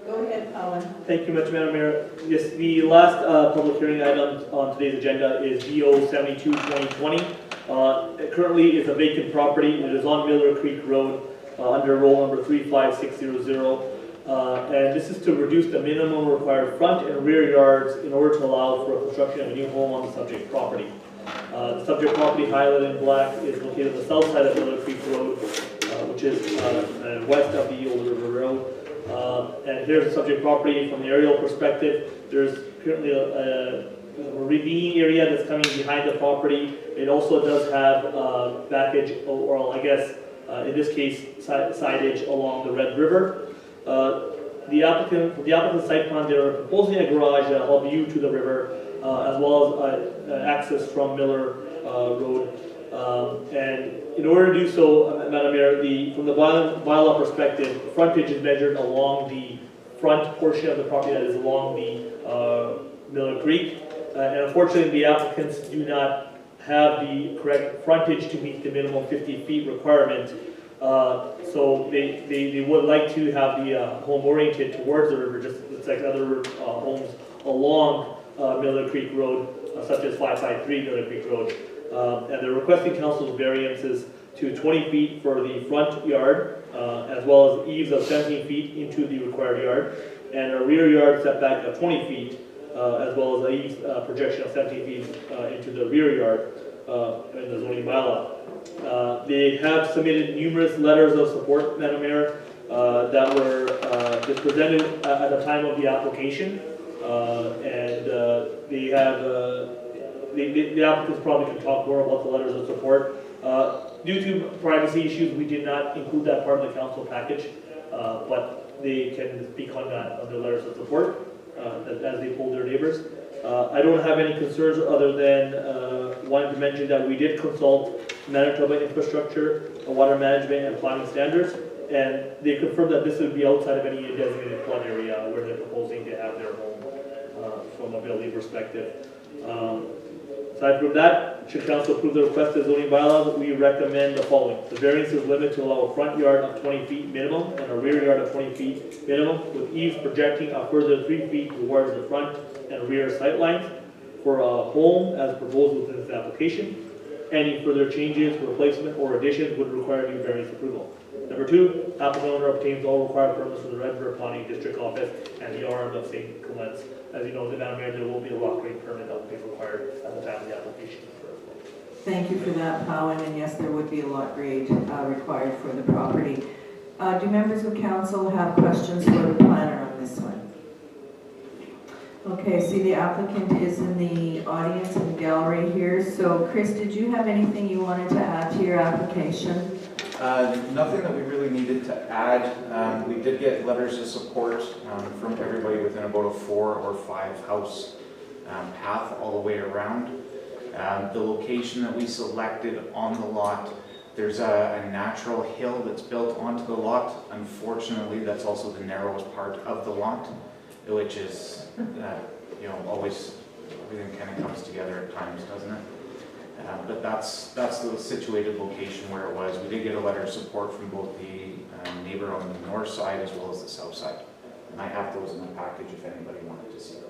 Go ahead, Pawan. Thank you much, Madam Mayor. Yes, the last public hearing item on today's agenda is VO 72-2020. Currently, it's a vacant property. It is on Miller Creek Road under roll number 35600. And this is to reduce the minimum required front and rear yards in order to allow for construction of a new home on the subject property. The subject property, highlighted in black, is located on the south side of Miller Creek Road, which is west of the Old River Road. And here's the subject property from the aerial perspective. There's currently a ravine area that's coming behind the property. It also does have backage, or I guess in this case, sidage along the Red River. The applicant's site plan, they're proposing a garage that will view to the river, as well as access from Miller Road. And in order to do so, Madam Mayor, from the bylaw perspective, the frontage is measured along the front portion of the property that is along the Miller Creek. And unfortunately, the applicants do not have the correct frontage to meet the minimum 50 feet requirement. So they would like to have the home oriented towards the river, just like other homes along Miller Creek Road, such as 553 Miller Creek Road. And they're requesting council's variances to 20 feet for the front yard, as well as eaves of 17 feet into the required yard, and a rear yard setback of 20 feet, as well as a eaves projection of 17 feet into the rear yard in the zoning bylaw. They have submitted numerous letters of support, Madam Mayor, that were just presented at the time of the application, and they have. The applicants probably can talk more about the letters of support. Due to privacy issues, we did not include that part of the council package, but they can speak on that, on the letters of support, as they poll their neighbors. I don't have any concerns other than wanting to mention that we did consult Manitoba Infrastructure, Water Management and Planning Standards, and they confirmed that this would be outside of any designated flood area where they're proposing to have their home from a building perspective. Aside from that, should council approve the request of zoning bylaws, we recommend the following. The variance is limited to allow a front yard of 20 feet minimum and a rear yard of 20 feet minimum, with eaves projecting a further 3 feet towards the front and rear sight lines for a home as proposed within this application. Any further changes, replacement, or additions would require new variance approval. Number 2, applicant owner obtains all required permits from the Red River Planning District Office and the RM of St. Clements. As you know, Madam Mayor, there will be a rock grade permit that will be required at the time of the application. Thank you for that, Pawan, and yes, there would be a lot grade required for the property. Do members of council have questions for the planner on this one? Okay, see the applicant is in the audience in the gallery here. So Chris, did you have anything you wanted to add to your application? Nothing that we really needed to add. We did get letters of support from everybody within about a 4 or 5 house path all the way around. The location that we selected on the lot, there's a natural hill that's built onto the lot. Unfortunately, that's also the narrowest part of the lot, which is, you know, always, everything kind of comes together at times, doesn't it? But that's the situated location where it was. We did get a letter of support from both the neighbor on the north side as well as the south side. And I have those in the package if anybody wanted to see those.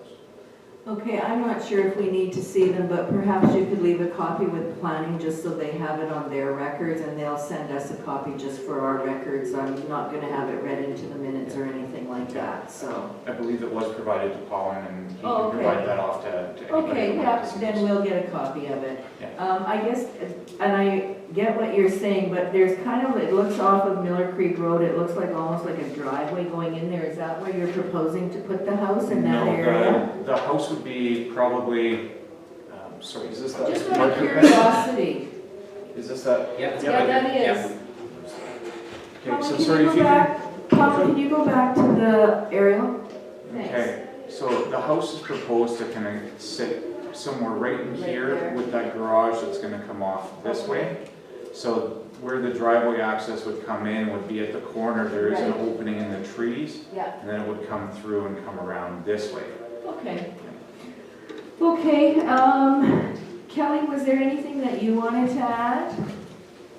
Okay, I'm not sure if we need to see them, but perhaps you could leave a copy with planning just so they have it on their records, and they'll send us a copy just for our records. I'm not going to have it read into the minutes or anything like that, so. I believe it was provided to Colin, and he Oh, can okay. provide that off to anybody. Okay, who wanted yeah, to see then those. we'll get a copy of it. Yeah. I guess, and I get what you're saying, but there's kind of, it looks off of Miller Creek Road, it looks like almost like a driveway going in there. Is that where you're proposing to put the house, in that area? The house would be probably, sorry, is this that? Just out of curiosity. Is this that? Yeah, Yeah, that is. Okay, so Colin, sorry if you Colin, can you go back to the aerial? Thanks. Okay, so the house is proposed to kind of sit somewhere right in Right here there. with that garage that's going to come off this way. So where the driveway access would come in would be at the corner. There is an Right. opening in the trees, Yeah, and then it would come through and come around this way. okay. Okay, Kelly, was there anything that you wanted to add?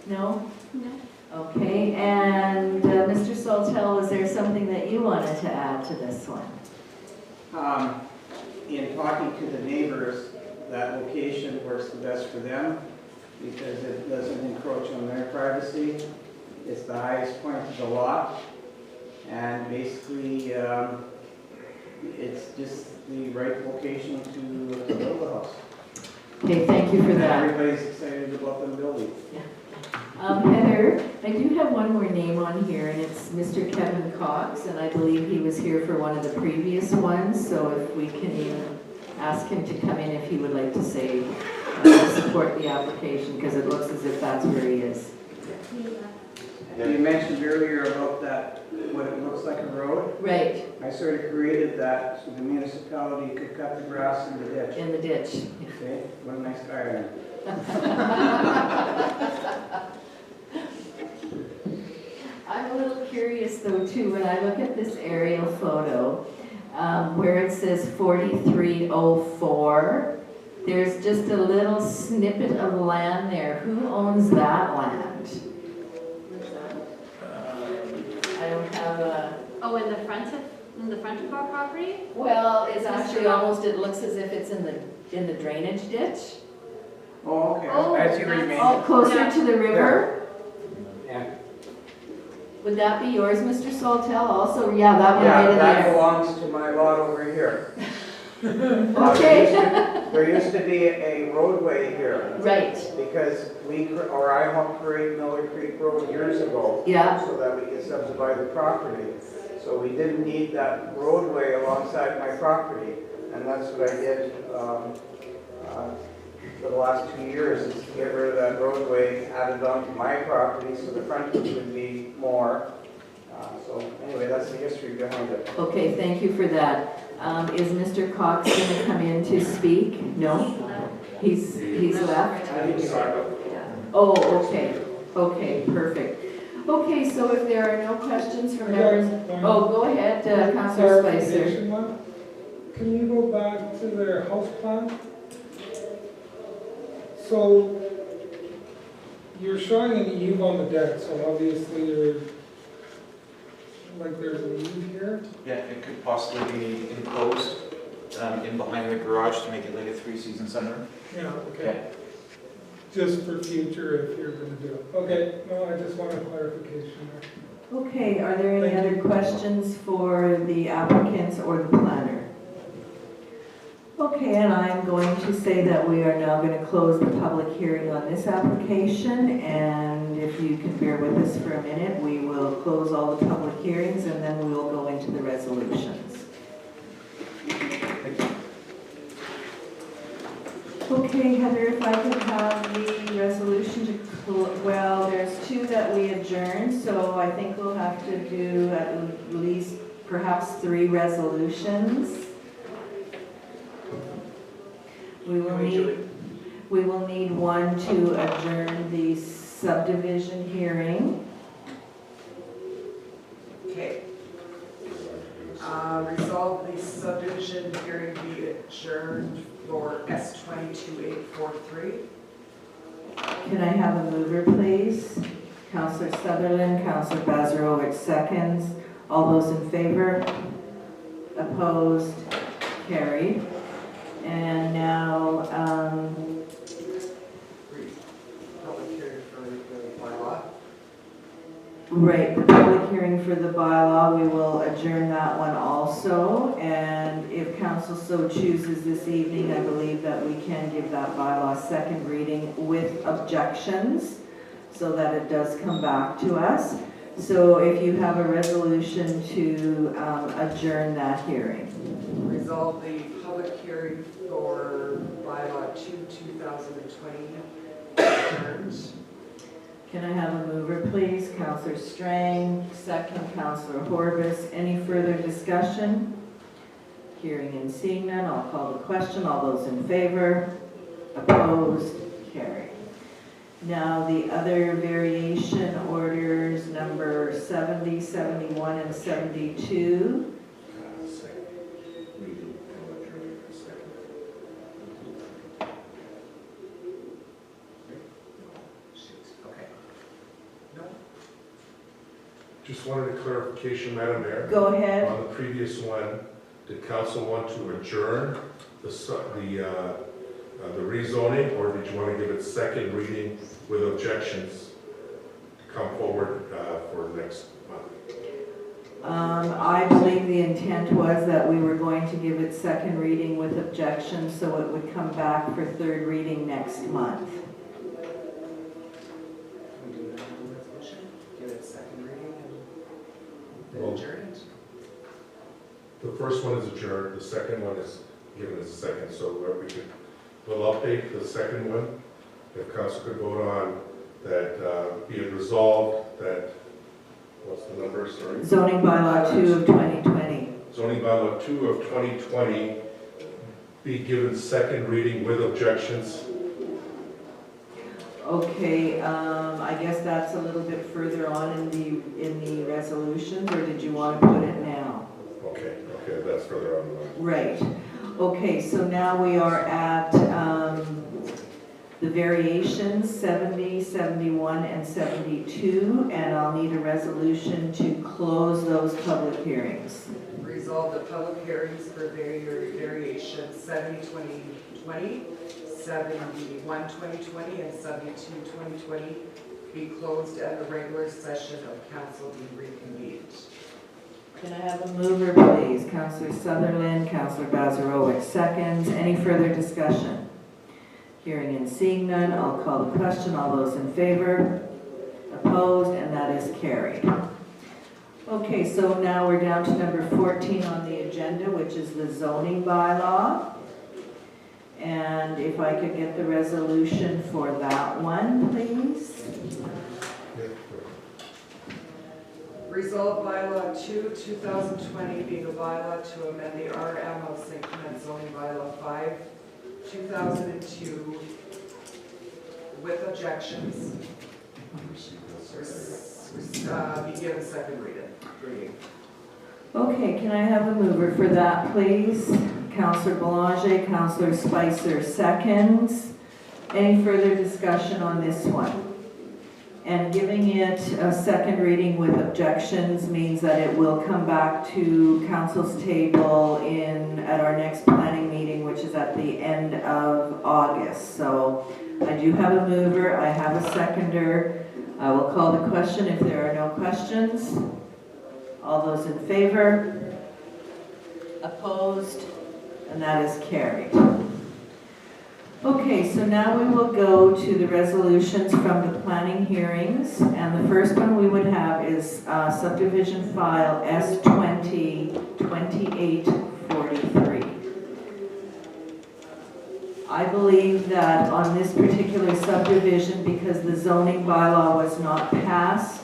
No? No. Okay, and Mr. Saltel, was there something that you wanted to add to this one? In talking to the neighbors, that location works the best for them because it doesn't encroach on their privacy. It's the highest point of the lot, and basically, it's just the right location to build the house. Okay, thank you for And that. everybody's excited about them building. Heather, I do have one more name on here, and it's Mr. Kevin Cox, and I believe he was here for one of the previous ones, so if we can ask him to come in if he would like to say, support the application, because it looks as if that's where he is. You mentioned earlier about that, what it looks like a road. Right, I sort of created that so the municipality could cut the grass in the ditch. in the ditch. Okay, what a nice guy I am. I'm a little curious though too, when I look at this aerial photo, where it says 4304, there's just a little snippet of land there. Who owns that land? I don't have a... Oh, in the front of our property? Well, it's actually Ross. almost, it looks as if it's in the drainage ditch. Oh, okay. Oh, I see what you mean. Oh, closer to the river? Yeah. Would that be yours, Mr. Saltel? Also, yeah, that one Yeah, right in that there. belongs to my lot over here. Okay. There used to be a roadway here. Right. Because I helped create Miller Creek Road years ago. Yeah. So that we could subdivide the property. So we didn't need that roadway alongside my property. And that's what I did for the last 2 years, is to get rid of that roadway, add it onto my property so the frontage would be more. So anyway, that's the history behind it. Okay, thank you for that. Is Mr. Cox going to come in to speak? No? He's left? Oh, okay. Okay, perfect. Okay, so if there are no questions from members... Oh, go ahead, Councilor Spicer. Can you go back to their house plan? So, you're showing an eave on the deck, so obviously you're, like there's an eave here? Yeah, it could possibly be enclosed in behind the garage to make it like a 3-season sunroom. Yeah, okay. Just for future if you're gonna do it. Okay, no, I just want a clarification there. Okay, are there any other questions for the applicants or the planner? Okay, and I'm going to say that we are now going to close the public hearing on this application, and if you can bear with us for a minute, we will close all the public hearings and then we will go into the resolutions. Okay, Heather, if I could have the resolution to Well, there's two that we adjourned, so I think we'll have to do at least perhaps 3 resolutions. We will need one to adjourn the subdivision hearing. Okay. Resolve the subdivision hearing be adjourned for S-22843. Can I have a mover, please? Councillor Sutherland, Councillor Bazarowicz seconds. All those in favor? Opposed? Carried. And now, Public hearing for the bylaw. right, the public hearing for the bylaw, we will adjourn that one also. And if council so chooses this evening, I believe that we can give that bylaw second reading with objections so that it does come back to us. So if you have a resolution to adjourn that hearing. Resolve the public hearing for bylaw 2/2020 adjourned. Can I have a mover, please? Councillor Strang, second Councillor Horbis. Any further discussion? Hearing and seeing none, I'll call the question. All those in favor? Opposed? Carried. Now the other variation orders, number 70, 71, and 72. Just wanted a clarification, Madam Mayor. Go ahead. On the previous one, did council want to adjourn the rezoning, or did you want to give it second reading with objections to come forward for next month? I believe the intent was that we were going to give it second reading with objections, so it would come back for third reading next month. Can we do that in the resolution? Give it second reading and then adjourn it? The first one is adjourned, the second one is given as a second, so we'll update the second one. If council could vote on that, be it resolved that, what's the number, sorry? Zoning bylaw 2 of 2020. Zoning bylaw 2 of 2020 be given second reading with objections. Okay, I guess that's a little bit further on in the resolutions, or did you want to put it now? Okay, that's further on the line. Right. Okay, so now we are at the variations, 70, 71, and 72, and I'll need a resolution to close those public hearings. Resolve the public hearings for variations 70, 2020, 71, 2020, and 72, 2020 be closed and the regular session of council be reconvened. Can I have a mover, please? Councillor Sutherland, Councillor Bazarowicz seconds. Any further discussion? Hearing and seeing none, I'll call the question. All those in favor? Opposed? And that is carried. Okay, so now we're down to number 14 on the agenda, which is the zoning bylaw. And if I could get the resolution for that one, please. Resolve bylaw 2, 2020 being a bylaw to amend the RM of St. Clement zoning bylaw 5, 2002 with objections. Be given second reading. Okay, can I have a mover for that, please? Councillor Belanger, Councillor Spicer seconds. Any further discussion on this one? And giving it a second reading with objections means that it will come back to council's table at our next planning meeting, which is at the end of August. So I do have a mover, I have a seconder. I will call the question if there are no questions. All those in favor? Opposed? And that is carried. Okay, so now we will go to the resolutions from the planning hearings, and the first one we would have is subdivision file S20-2843. I believe that on this particular subdivision, because the zoning bylaw was not passed,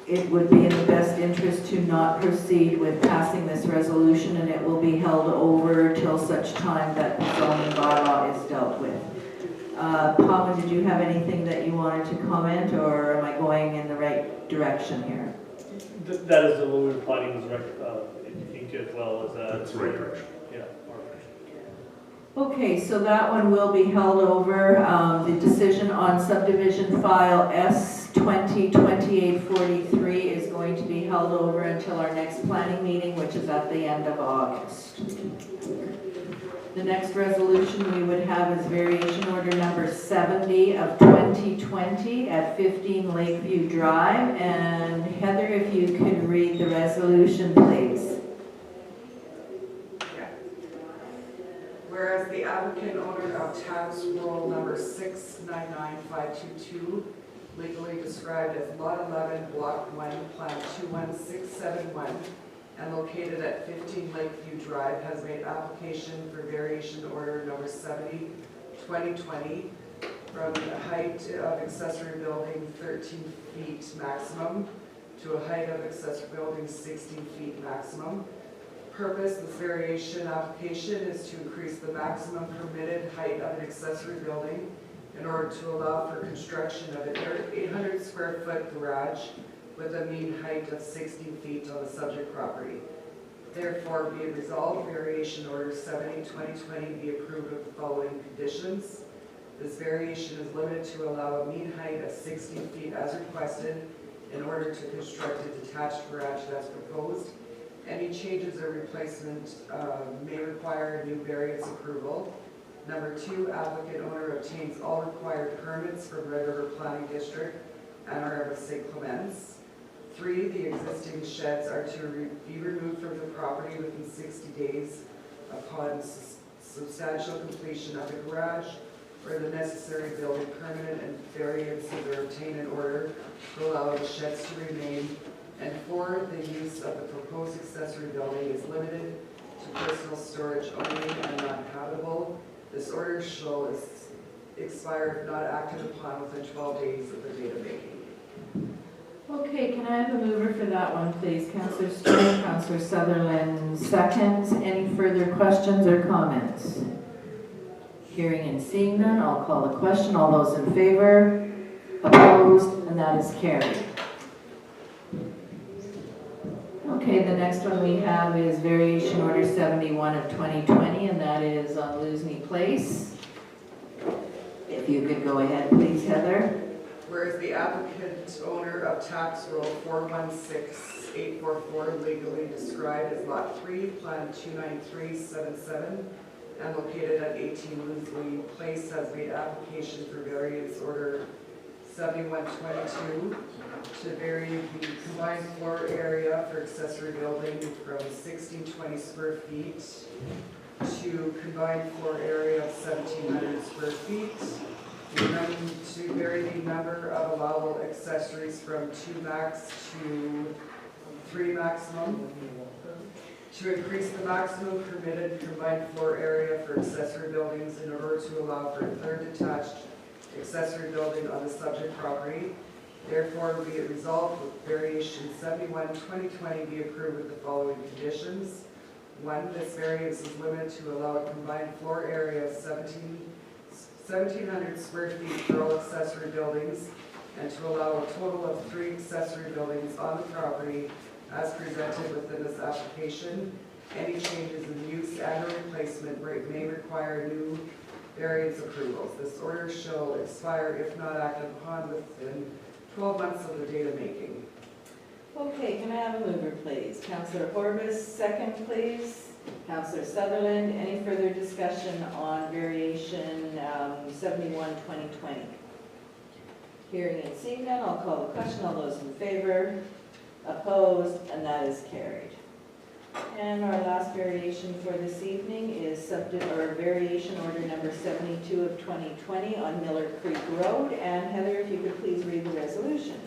it would be in the best interest to not proceed with passing this resolution, and it will be held over till such time that the zoning bylaw is dealt with. Pawan, did you have anything that you wanted to comment, or am I going in the right direction here? That is what we're planning is right, as well as that. That's the right direction. Yeah. Okay, so that one will be held over. The decision on subdivision file S202843 is going to be held over until our next planning meeting, which is at the end of August. The next resolution we would have is variation order number 70 of 2020 at 15 Lakeview Drive. And Heather, if you could read the resolution, please. Whereas the applicant owner of tax roll number 699522, legally described as Lot 11, Block 1, Plan 21671, and located at 15 Lakeview Drive, has made application for variation order number 70, 2020, from the height of accessory building 13 feet maximum to a height of accessory building 16 feet maximum. Purpose, this variation application is to increase the maximum permitted height of an accessory building in order to allow for construction of an 800 square foot garage with a mean height of 16 feet on the subject property. Therefore, be it resolved, variation order 70/2020 be approved with the following conditions. This variation is limited to allow a mean height of 16 feet as requested in order to construct a detached garage as proposed. Any changes or replacement may require a new variance approval. Number 2, applicant owner obtains all required permits from Red River Planning District and Areva St. Clements. 3, the existing sheds are to be removed from the property within 60 days upon substantial completion of the garage, where the necessary building permit and variances are obtained in order to allow the sheds to remain. And 4, the use of the proposed accessory building is limited to personal storage only and not habitable. This order shall expire if not acted upon within 12 days of the date of making. Okay, can I have a mover for that one, please? Councillor Stewart, Councillor Sutherland seconds. Any further questions or comments? Hearing and seeing none, I'll call the question. All those in favor? Opposed? And that is carried. Okay, the next one we have is variation order 71 of 2020, and that is on Lusney Place. If you could go ahead, please, Heather. Whereas the applicant owner of tax roll 416844, legally described as Lot 3, Plan 29377, and located at 18 Lusney Place, has made application for variance order 7122 to vary the combined floor area for accessory building from 1620 square feet to combined floor area of 1700 square feet. To vary the number of allowable accessories from 2 max to 3 maximum. To increase the maximum permitted combined floor area for accessory buildings in order to allow for a third detached accessory building on the subject property. Therefore, be it resolved with variation 71/2020 be approved with the following conditions. 1, this variance is limited to allow a combined floor area of 1,700 square feet for all accessory buildings, and to allow a total of 3 accessory buildings on the property as presented within this application. Any changes in use and or replacement may require new variance approvals. This order shall expire if not acted upon within 12 months of the date of making. Okay, can I have a mover, please? Councillor Horbis, second, please. Councillor Sutherland, any further discussion on variation 71/2020? Hearing and seeing none, I'll call the question. All those in favor? Opposed? And that is carried. And our last variation for this evening is variation order number 72 of 2020 on Miller Creek Road. And Heather, if you could please read the resolution.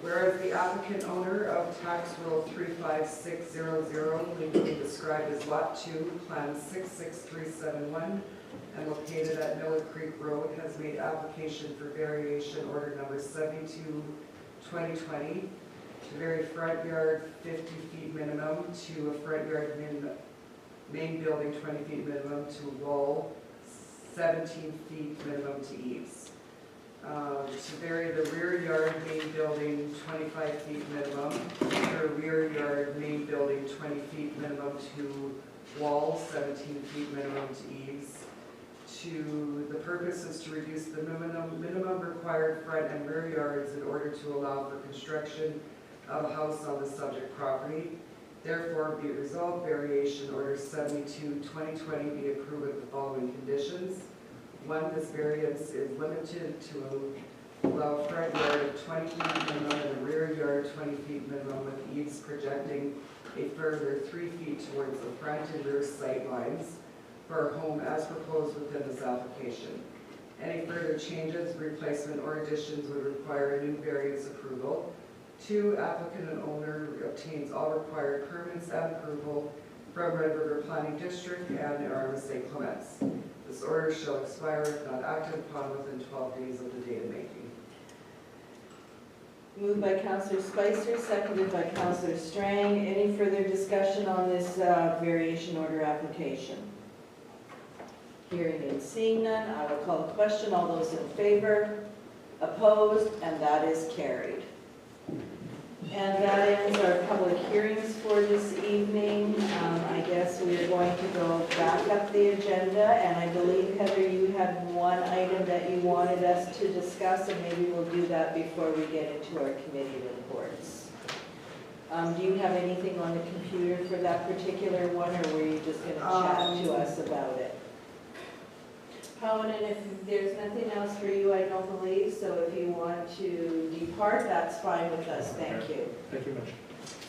Whereas the applicant owner of tax roll 35600, legally described as Lot 2, Plan 66371, and located at Miller Creek Road, has made application for variation order number 72/2020 to vary front yard 50 feet minimum to a front yard main building 20 feet minimum to wall 17 feet minimum to eaves. To vary the rear yard main building 25 feet minimum to a rear yard main building 20 feet minimum to wall 17 feet minimum to eaves. The purpose is to reduce the minimum required front and rear yards in order to allow for construction of a house on the subject property. Therefore, be it resolved, variation order 72/2020 be approved with the following conditions. 1, this variance is limited to allow front yard of 20 feet minimum and a rear yard 20 feet minimum with eaves projecting a further 3 feet towards the front and rear sight lines for a home as proposed within this application. Any further changes, replacement, or additions would require a new variance approval. 2, applicant and owner obtains all required permits and approval from Red River Planning District and the RMSA Clements. This order shall expire if not acted upon within 12 days of the date of making. Moved by Councillor Spicer, seconded by Councillor Strang. Any further discussion on this variation order application? Hearing and seeing none, I will call the question. All those in favor? Opposed? And that is carried. And that ends our public hearings for this evening. I guess we are going to go back up the agenda, and I believe, Heather, you had one item that you wanted us to discuss, and maybe we'll do that before we get into our committee reports. Do you have anything on the computer for that particular one, or were you just going to chat to us about it? Conan, if there's nothing else for you, I don't believe, so if you want to depart, that's fine with us. Thank you. Thank you much.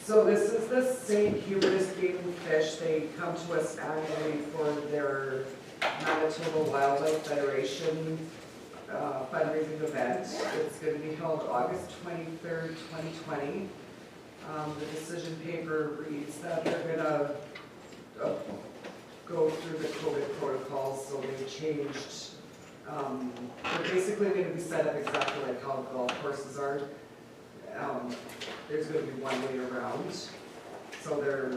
So this is the St. Hubertus Game and Fish. They come to us annually for their Manitoba Wildlife Federation fundraising event. It's going to be held August 23rd, 2020. The decision paper reads that they're going to go through the COVID protocols, so they've changed. They're basically going to be set up exactly like how the golf courses are. There's going to be one way around. So they're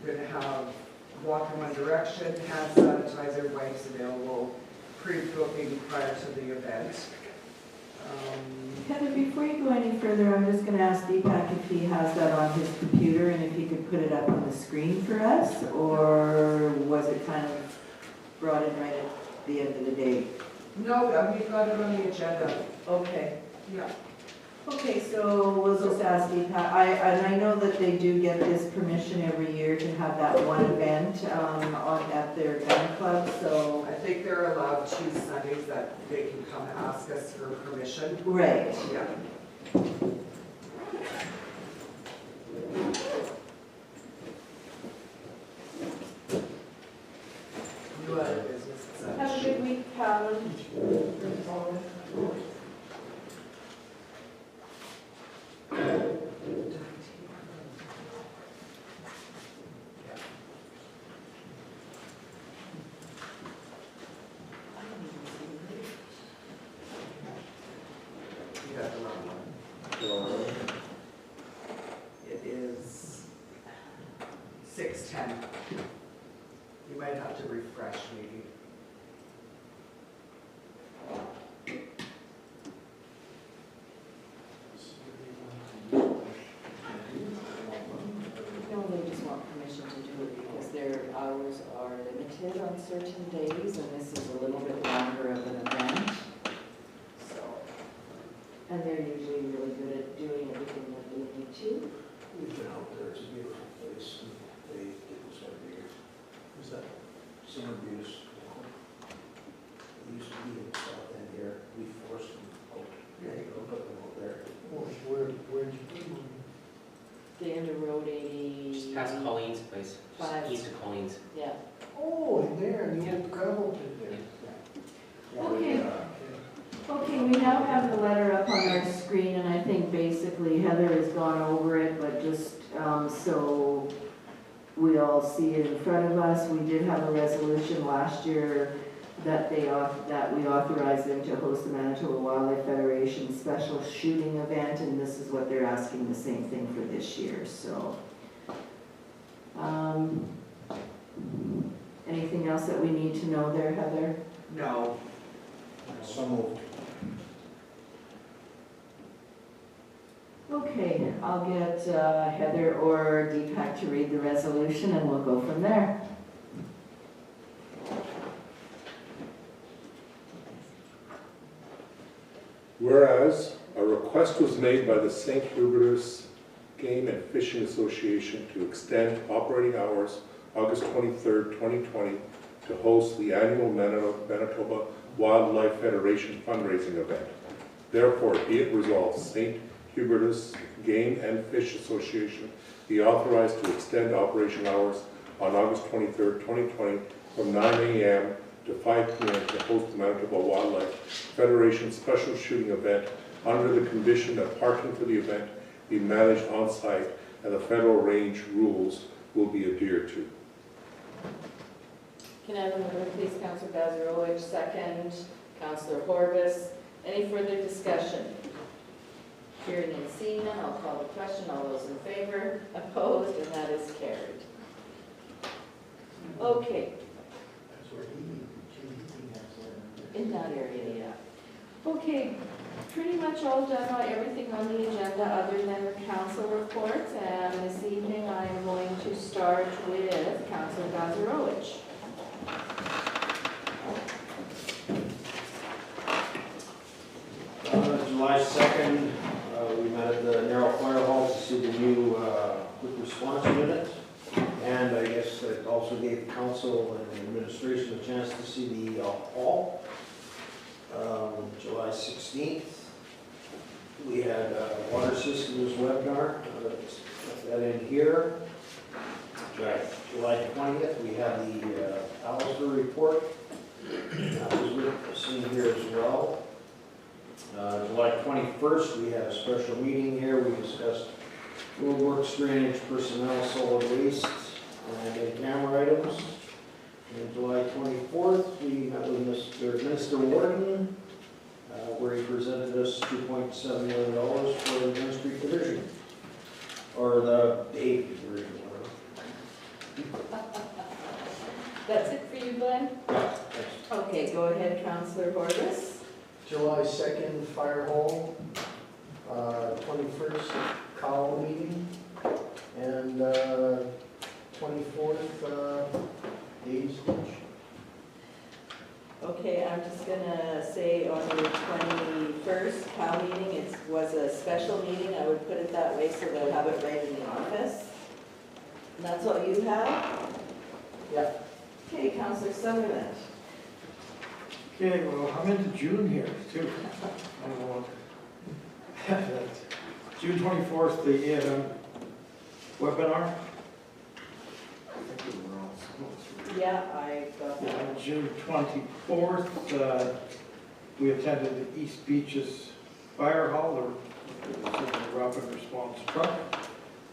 going to have walk in one direction, hand sanitizer, wipes available, pre-booking prior to the event. Heather, before you go any further, I'm just going to ask Deepak if he has that on his computer and if he could put it up on the screen for us, or was it kind of brought in right at the end of the day? No, we've got it on the agenda. Okay. Yeah. Okay, so we'll just ask Deepak. And I know that they do get this permission every year to have that one event at their gun club, so. I think they're allowed 2 Sundays that they can come ask us for permission. Right. Yeah. You out of business. Have a good week, Colin. It is 6:10. You might have to refresh maybe. No, they just want permission to do it because their hours are limited on certain days, and this is a little bit longer of an event. So, and they're usually really good at doing everything that they need to. We've been out there, it's a beautiful place, and they did this every year. Who's that? Summer Views. They used to be in the south end here, we forced them out. There you go, put them out there. Where'd you put them? The end of Road 80. Just past Colleen's place, Five. just east of Colleen's. Yeah. Oh, in there, in the old gravel pit there. Okay. Okay, we now have the letter up on our screen, and I think basically Heather has gone over it, but just so we all see it in front of us, we did have a resolution last year that that we authorized them to host the Manitoba Wildlife Federation special shooting event, and this is what they're asking, the same thing for this year, so. Anything else that we need to know there, Heather? No. So moved. Okay, I'll get Heather or Deepak to read the resolution and we'll go from there. Whereas a request was made by the St. Hubertus Game and Fishing Association to extend operating hours August 23rd, 2020 to host the annual Manitoba Wildlife Federation fundraising event. Therefore, be it resolved, St. Hubertus Game and Fish Association be authorized to extend operation hours on August 23rd, 2020 from 9 a.m. to 5 p.m. to host the Manitoba Wildlife Federation special shooting event under the condition that parking for the event be managed on-site and the federal range rules will be adhered to. Can I have a mover, please? Councillor Bazarowicz, second. Councillor Horbis. Any further discussion? Hearing and seeing none, I'll call the question. All those in favor? Opposed? And that is carried. Okay. In that area, yeah. Okay, pretty much all done on everything on the agenda other than the council reports. And this evening I am going to start with Councillor Bazarowicz. July 2nd, we met at the Narrow Fire Hall to see the new quick response unit. And I guess it also gave council and the administration a chance to see the hall. July 16th, we had water systems webinar, got that in here. July 20th, we had the Allisburg report, that was seen here as well. July 21st, we had a special meeting here. We discussed roadworks, drainage, personnel, solid waste, and in-camera items. And July 24th, we met with Minister Warden, where he presented us $2.7 million for the Main Street division, or the 8th division, whatever. That's it for you, Glenn? Yeah, thanks. Okay, go ahead, Councillor Horbis. July 2nd, Fire Hall, 21st, Cowell meeting, and 24th, Dave's Beach. Okay, I'm just gonna say on the 21st, Cal meeting, it was a special meeting, I would put it that way so they'll have it right in the office. And that's all you have? Yeah. Okay, Councillor Sutherland. Okay, well, I'm into June here, too. I don't know what. June 24th, the A&M webinar. I think we were all supposed to. Yeah, I got that. On June 24th, we attended the East Beaches Fire Hall, the rapid response truck.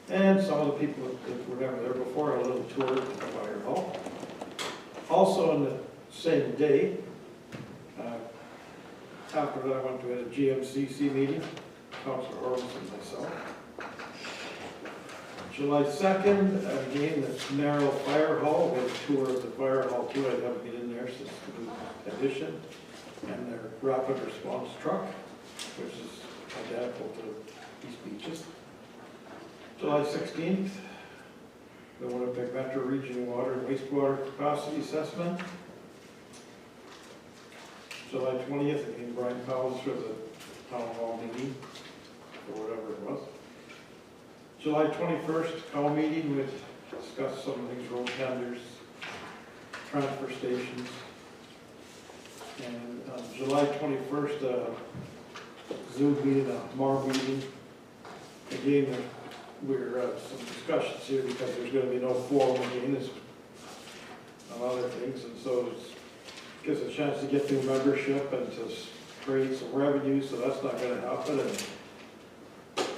And some of the people that were never there before, a little tour of the Fire Hall. Also on the same day, after that, I went to a GMCC meeting, Councillor Horbis and myself. July 2nd, again, the Narrow Fire Hall, we had a tour of the fire hall too. I haven't been in there since the new addition. And their rapid response truck, which is identical to East Beaches. July 16th, the Winnipeg Metro Regional Water and Wastewater Capacity Assessment. July 20th, again, Brian Powell's for the town hall meeting, or whatever it was. July 21st, call meeting, we discussed some of these road tenders, transfer stations. And July 21st, Zoom meeting, a MAR meeting. Again, we're some discussions here because there's going to be no forum again, there's other things, and so it gives a chance to get new membership and to create some revenue, so that's not gonna happen, and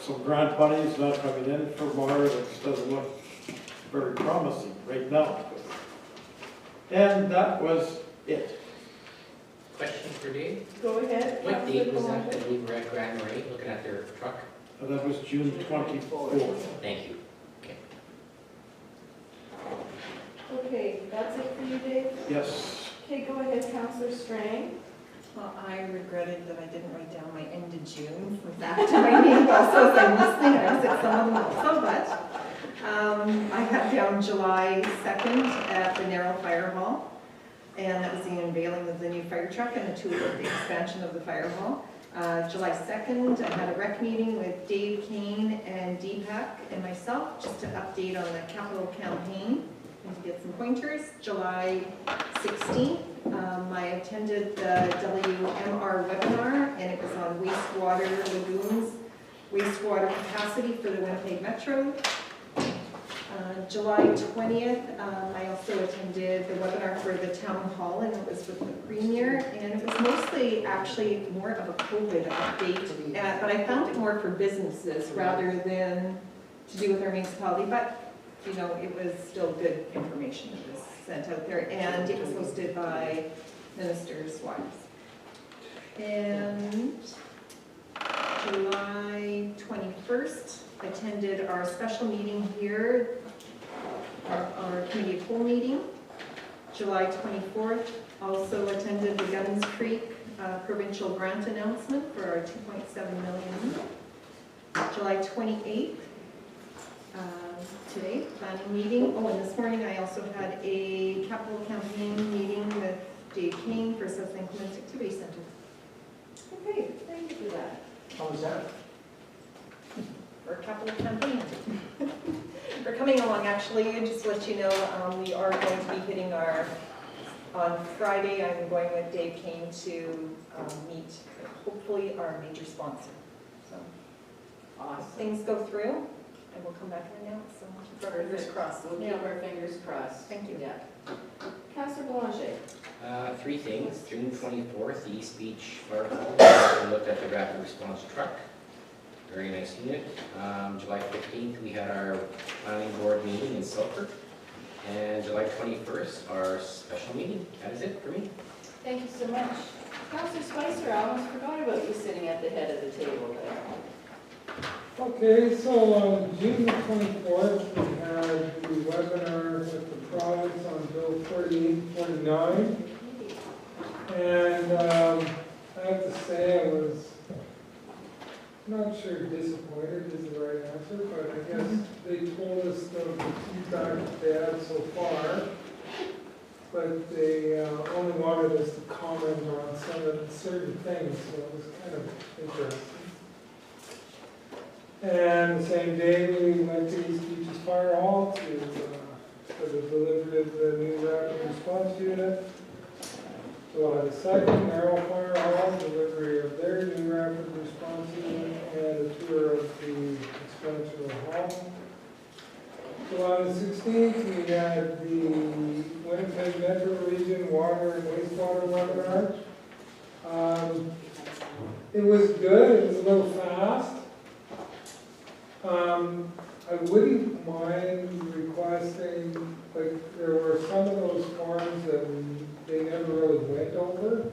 some grant money is not coming in for Mara, it just doesn't look very promising right now. And that was it. Question for Dave. Go ahead. What date was that Councillor that we were at Grand Marais looking at their truck? That was June 24th. Thank you. Okay, that's it for you, Dave? Yes. Okay, go ahead, Councillor Strang. Well, I regretted that I didn't write down my end of June from back to my meeting also, as I'm listening, I was at some of them also, but I had down July 2nd at the Narrow Fire Hall, and that was the unveiling of the new fire truck and the tour of the expansion of the fire hall. July 2nd, I had a rec meeting with Dave Kane and Deepak and myself, just to update on the capital campaign and to get some pointers. July 16th, I attended the WMR webinar, and it was on wastewater lagoons, wastewater capacity for the Winnipeg Metro. July 20th, I also attended the webinar for the town hall, and it was with the premier, and it was mostly actually more of a COVID update, but I found it more for businesses rather than to do with our municipality, but you know, it was still good information that was sent out there, and it was hosted by ministers' wives. And July 21st, attended our special meeting here, our committee of whole meeting. July 24th, also attended the Guns Creek provincial grant announcement for our $2.7 million. July 28th, today, planning meeting. Oh, and this morning I also had a capital campaign meeting with Dave King for South St. Clements Activity Center. Okay, thank you for that. How was that? For capital campaign. We're coming along, actually, and just to let you know, we are going to be hitting our, on Friday, I'm going with Dave Kane to meet, hopefully, our major sponsor. So, Awesome. things go through, and we'll come back and announce, so fingers crossed. We'll keep our fingers crossed. Thank you. Yeah. Councillor Boulanger. Three things. June 24th, the East Beach Fire Hall. We looked at the rapid response truck. Very nice unit. July 15th, we had our planning board meeting in Selkirk. And July 21st, our special meeting. That is it for me. Thank you so much. Councillor Spicer, I almost forgot about you sitting at the head of the table there. Okay, so on June the 24th, we had the webinar with the province on Bill 4849. And I have to say I was not sure disappointed is the right answer, but I guess they told us the feedback that they had so far, but they only wanted us to comment on some of the certain things, so it was kind of interesting. And the same day, we went to East Beaches Fire Hall for the delivery of the new rapid response unit. July the 2nd, Narrow Fire Hall, delivery of their new rapid response unit and a tour of the expansion of the hall. July the 16th, we had the Winnipeg Metro Region Water and Wastewater webinar. It was good, it was a little fast. I wouldn't mind requesting, like, there were some of those forms that they never really went over.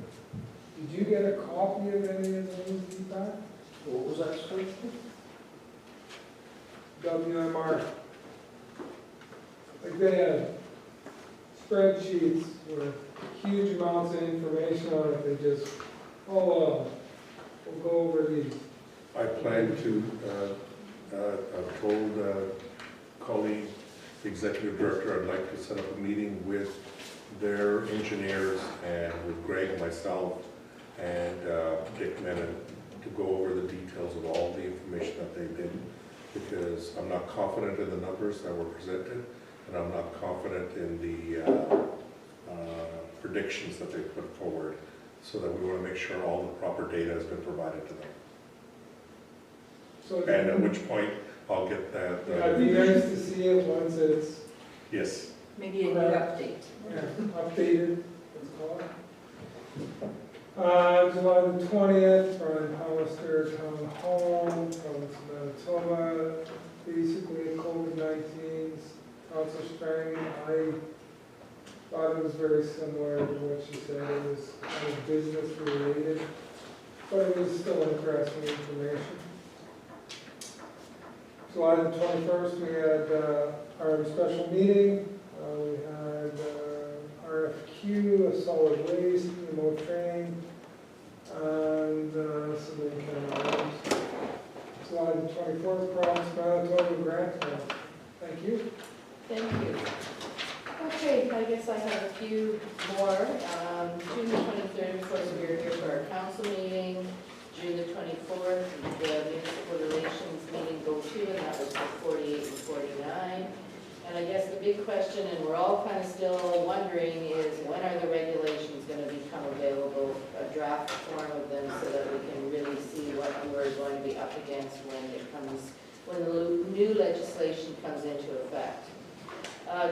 Did you get a copy of any of those feedback? What was that, sorry? WMR. Like they had spreadsheets with huge amounts of information on it. They just, we'll go over these. I plan to, I've told colleague, the executive director, I'd like to set up a meeting with their engineers and with Greg and myself and Dick Menon to go over the details of all the information that they did, because I'm not confident in the numbers that were presented, and I'm not confident in the predictions that they put forward, so that we want to make sure all the proper data has been provided to them. So and at which point I'll get that. It'd be nice to see it once it's. Maybe a new update. Yeah, updated, let's call it. July the 20th, Brian Hollister, Town Hall, Province of Manitoba, basically COVID-19, Council Strang. I thought it was very similar to what she said. It was kind of business related, but it was still interesting information. July the 21st, we had our special meeting. We had RFQ, a solid waste, remote train, and some in-kind items. July the 24th, Province Manitoba grant. Thank you. Thank you. Okay, I guess I have a few more. June the 23rd, of course, we were here for our council meeting. June the 24th, the municipal relations meeting go to, and that was for 48 and 49. And I guess the big question, and we're all kind of still wondering, is when are the regulations going to become available, a draft form of them, so that we can really see what we're going to be up against when the new legislation comes into effect.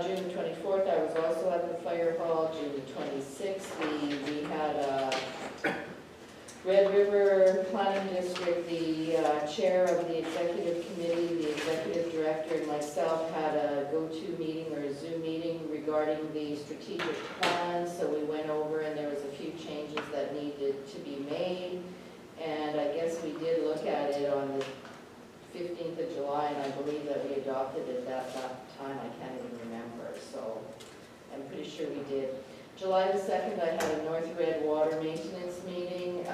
June 24th, I was also at the fire hall. June the 26th, we had Red River Planning District, the chair of the executive committee, the executive director, and myself had a go-to meeting or a Zoom meeting regarding the strategic plan. So we went over, and there was a few changes that needed to be made. And I guess we did look at it on the 15th of July, and I believe that we adopted it at that time. I can't even remember, so I'm pretty sure we did. July the 2nd, I had a North Red water maintenance meeting.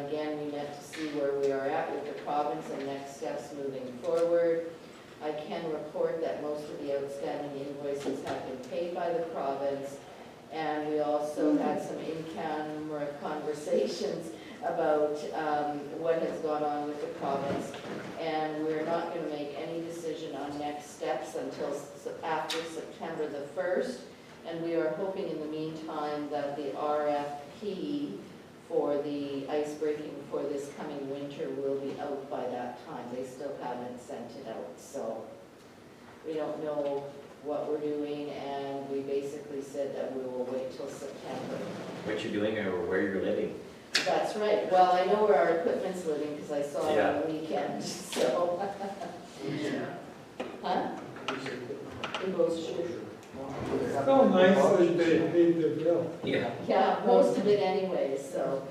Again, we met to see where we are at with the province and next steps moving forward. I can report that most of the outstanding invoices have been paid by the province, and we also had some in-camera conversations about what has gone on with the province, and we're not going to make any decision on next steps until after September the 1st. And we are hoping in the meantime that the RFP for the ice breaking for this coming winter will be out by that time. They still haven't sent it out, so we don't know what we're doing, and we basically said that we will wait till September. What you're doing or where you're living? That's right. Well, I know where our equipment's living because I saw it on the weekend, so. Huh? In Beausejour. So nicely they paid their bill. Yeah. Yeah, most of it anyway, so.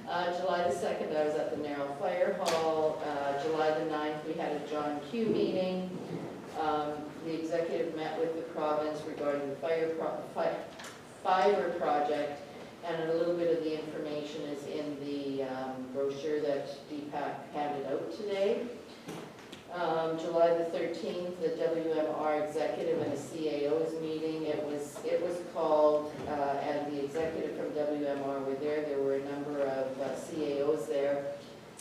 July the 2nd, I was at the Narrow Fire Hall. July the 9th, we had a John Q meeting. The executive met with the province regarding the fiber project, and a little bit of the information is in the brochure that Deepak handed out today. July the 13th, the WMR executive and the CAO's meeting. It was called, and the executive from WMR were there. There were a number of CAOs there.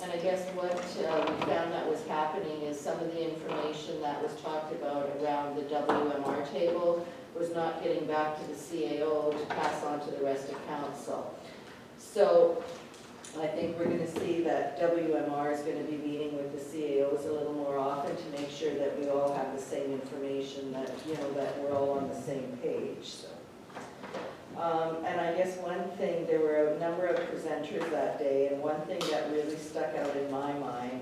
And I guess what we found that was happening is some of the information that was talked about around the WMR table was not getting back to the CAO to pass on to the rest of council. So I think we're going to see that WMR is going to be meeting with the CAOs a little more often to make sure that we all have the same information, that, you know, that we're all on the same page. So. And I guess one thing, there were a number of presenters that day, and one thing that really stuck out in my mind,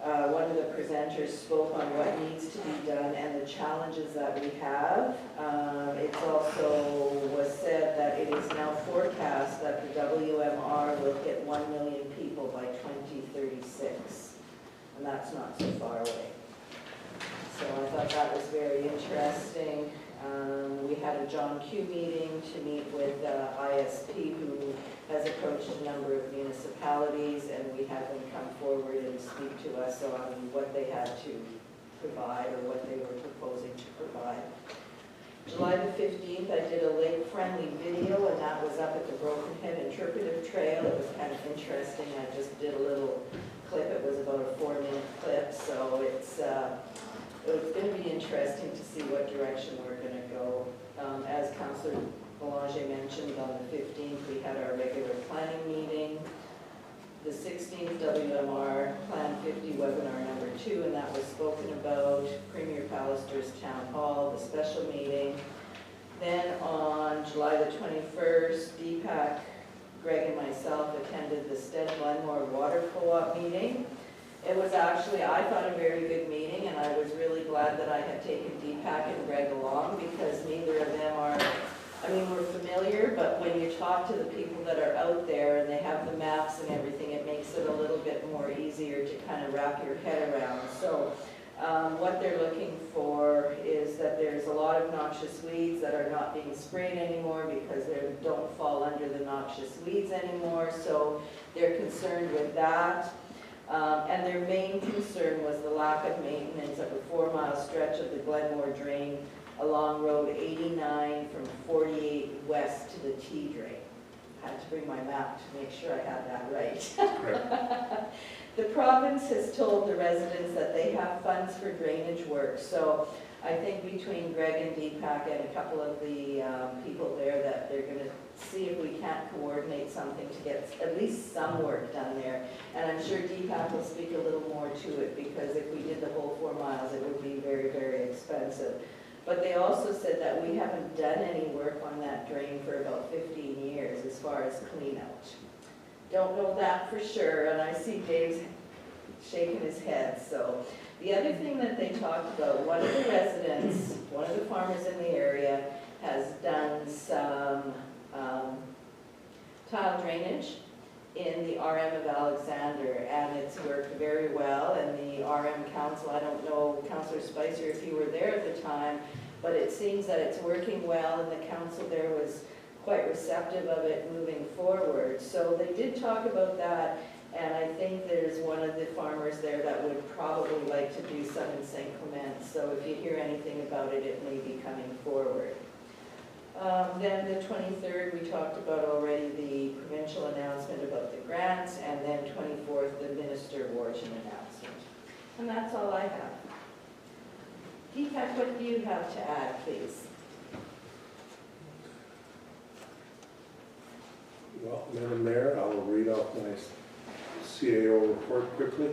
one of the presenters spoke on what needs to be done and the challenges that we have. It also was said that it is now forecast that the WMR will hit 1 million people by 2036, and that's not so far away. So I thought that was very interesting. We had a John Q meeting to meet with ISP, who has approached a number of municipalities, and we had them come forward and speak to us on what they had to provide or what they were proposing to provide. July the 15th, I did a lake-friendly video, and that was up at the Broken Head Interpretive Trail. It was kind of interesting. I just did a little clip. It was about a 4-minute clip, so it's going to be interesting to see what direction we're going to go. As Councillor Belanger mentioned, on the 15th, we had our regular planning meeting. The 16th, WMR Plan 50 webinar number 2, and that was spoken about. Premier Pallister's Town Hall, the special meeting. Then on July the 21st, Deepak Greg and myself attended the Stead Glenmore Water Co-op meeting. It was actually, I thought, a very good meeting, and I was really glad that I had taken Deepak and Greg along, because neither of them are, I mean, we're familiar, but when you talk to the people that are out there and they have the maps and everything, it makes it a little bit more easier to kind of wrap your head around. So what they're looking for is that there's a lot of noxious weeds that are not being sprayed anymore because they don't fall under the noxious weeds anymore. So they're concerned with that. And their main concern was the lack of maintenance of a 4-mile stretch of the Glenmore Drain along Road 89 from 48 west to the T Drain. I had to bring my map to make sure I had that right. The province has told the residents that they have funds for drainage work, so I think between Greg and Deepak and a couple of the people there that they're going to see if we can't coordinate something to get at least some work done there. And I'm sure Deepak will speak a little more to it, because if we did the whole 4 miles, it would be very, very expensive. But they also said that we haven't done any work on that drain for about 15 years as far as clean out. Don't know that for sure, and I see Dave's shaking his head. So the other thing that they talked about, one of the residents, one of the farmers in the area, has done some tile drainage in the RM of Alexander, and it's worked very well. And the RM council, I don't know, Councillor Spicer, if you were there at the time, but it seems that it's working well, and the council there was quite receptive of it moving forward. So they did talk about that, and I think there's one of the farmers there that would probably like to do some in St. Clement. So if you hear anything about it, it may be coming forward. Then the 23rd, we talked about already the provincial announcement about the grants, and then 24th, the Minister Warchin announcement. And that's all I have. Deepak, what do you have to add, please? Well, Madam Mayor, I will read off my CAO report quickly.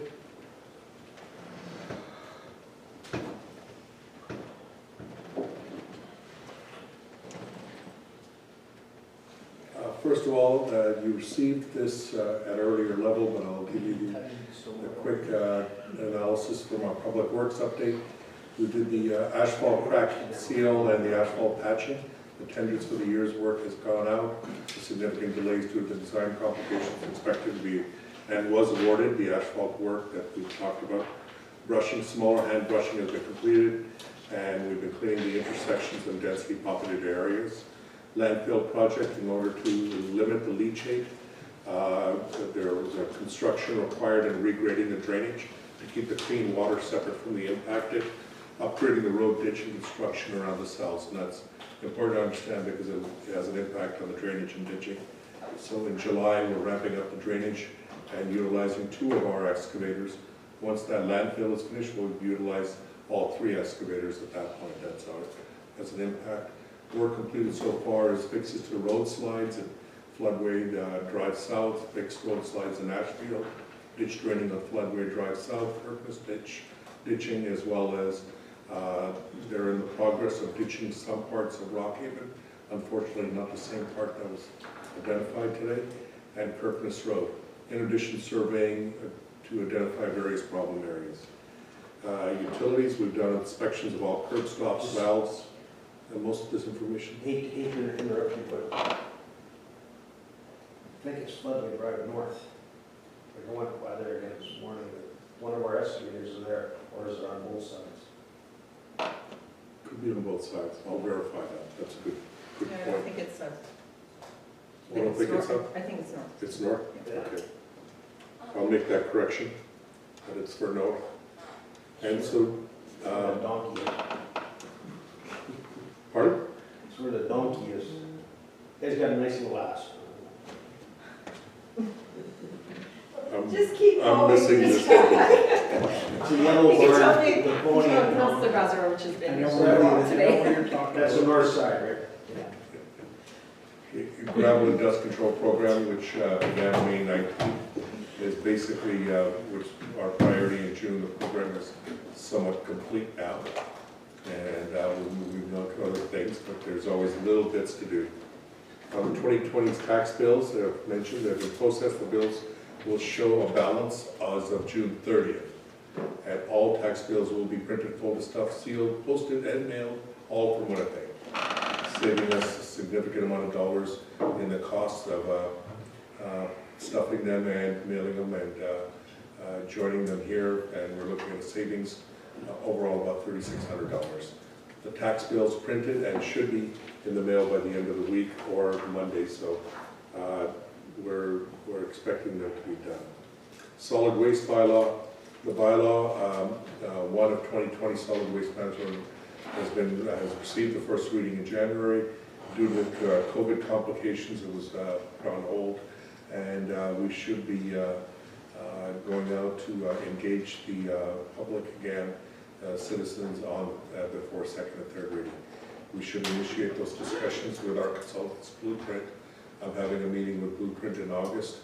First of all, you received this at an earlier level, but I'll give you a quick analysis from our Public Works update. We did the asphalt crack seal and the asphalt patching. The tenders for the year's work has gone out. The significant delays due to the design complications expected to be and was awarded. The asphalt work that we've talked about. Brushing, smaller hand brushing has been completed, and we've been cleaning the intersections and densely populated areas. Landfill project, in order to limit the leachate, there was a construction required in regrading the drainage to keep the clean water separate from the impacted, upgrading the road ditch and construction around the cells, and that's important to understand because it has an impact on the drainage and ditching. So in July, we're ramping up the drainage and utilizing 2 of our excavators. Once that landfill is finished, we'll utilize all 3 excavators at that point. That's an impact. Work completed so far is fixes to road slides and floodway drive south, fixed road slides in Ashfield, ditch draining of floodway drive south, Kirkness ditch, ditching, as well as they're in the progress of ditching some parts of Rockhaven, unfortunately not the same part that was identified today, and Kirkness Road. In addition, surveying to identify various problem areas. Utilities, we've done inspections of all curb stops, valves, and most of this information. Hate to interrupt you, but I think it's floodway drive north. We're going by there again this morning. One of our excavators is there, or is it on both sides? Could be on both sides. I'll verify that. That's a good No, I point. don't think it's south. I don't think it's up? I think it's north. It's north? Yeah. Okay. I'll make that correction, that it's for north. And so, Donkey. pardon? It's where the donkey is. It's got a nice little ass. Just keep I'm going. missing this. It's a yellow You can bird tell me, with a you pony. can tell Mr. Gazzaro, which has I been know so where long it is. today. That's the north side, right? Gravel and dust control program, which began May 19th, is basically, which our priority in June. The program is somewhat complete now, and we're moving on to other things, but there's always little bits to do. On 2020's tax bills, they have mentioned that the processed, the bills will show a balance as of June 30th. And all tax bills will be printed, folded, stuffed, sealed, posted, and mailed, all from Winnipeg, saving us a significant amount of dollars in the cost of stuffing them and mailing them and joining them here. And we're looking at a savings overall about $3,600. The tax bills printed and should be in the mail by the end of the week or Monday, so we're expecting them to be done. Solid waste bylaw. The bylaw, one of 2020 solid waste management has received the first reading in January. Due to COVID complications, it was put on hold, and we should be going out to engage the public again, citizens on before second and third reading. We should initiate those discussions with our consultants, Blueprint. I'm having a meeting with Blueprint in August,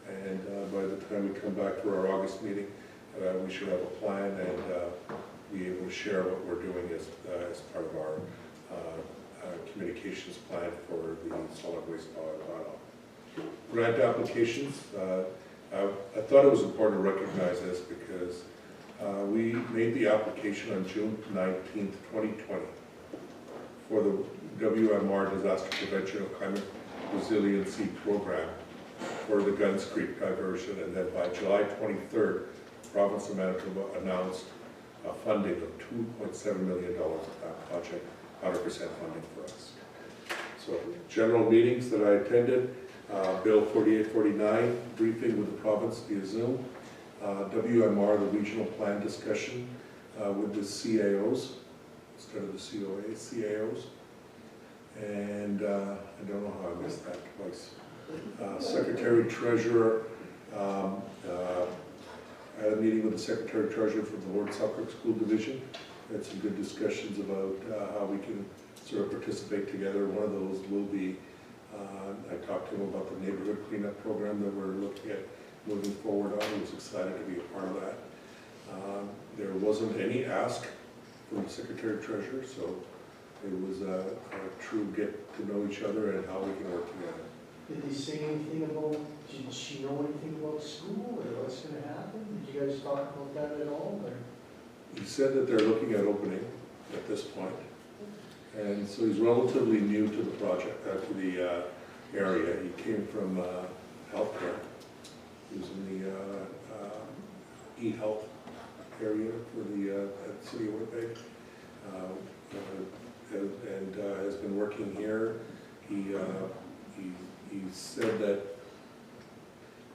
and by the time we come back for our August meeting, we should have a plan and be able to share what we're doing as part of our communications plan for the solid waste bylaw. Grant applications. I thought it was important to recognize this because we made the application on June 19th, 2020 for the WMR Disaster Prevention and Climate Resiliency Program for the Guns Creek diversion, and then by July 23rd, the province of Manitoba announced a funding of $2.7 million of that project, 100% funding for us. So general meetings that I attended, Bill 4849, briefing with the province via Zoom, WMR, the regional plan discussion with the CAOs, instead of the COA, CAOs. And I don't know how I missed that twice. Secretary Treasurer, I had a meeting with the Secretary Treasurer from the Lord Selkirk School Division. We had some good discussions about how we can sort of participate together. One of those will be, I talked to him about the neighborhood cleanup program that we're looking at moving forward on. He was excited to be a part of that. There wasn't any ask from the Secretary Treasurer, so it was a true get to know each other and how we can work together. Did he say anything about, did she know anything about school or what's going to happen? Did you guys talk about that at all? Or? He said that they're looking at opening at this point. And so he's relatively new to the project, to the area. He came from healthcare. He was in the e-health area for the city of Winnipeg. And has been working here. He said that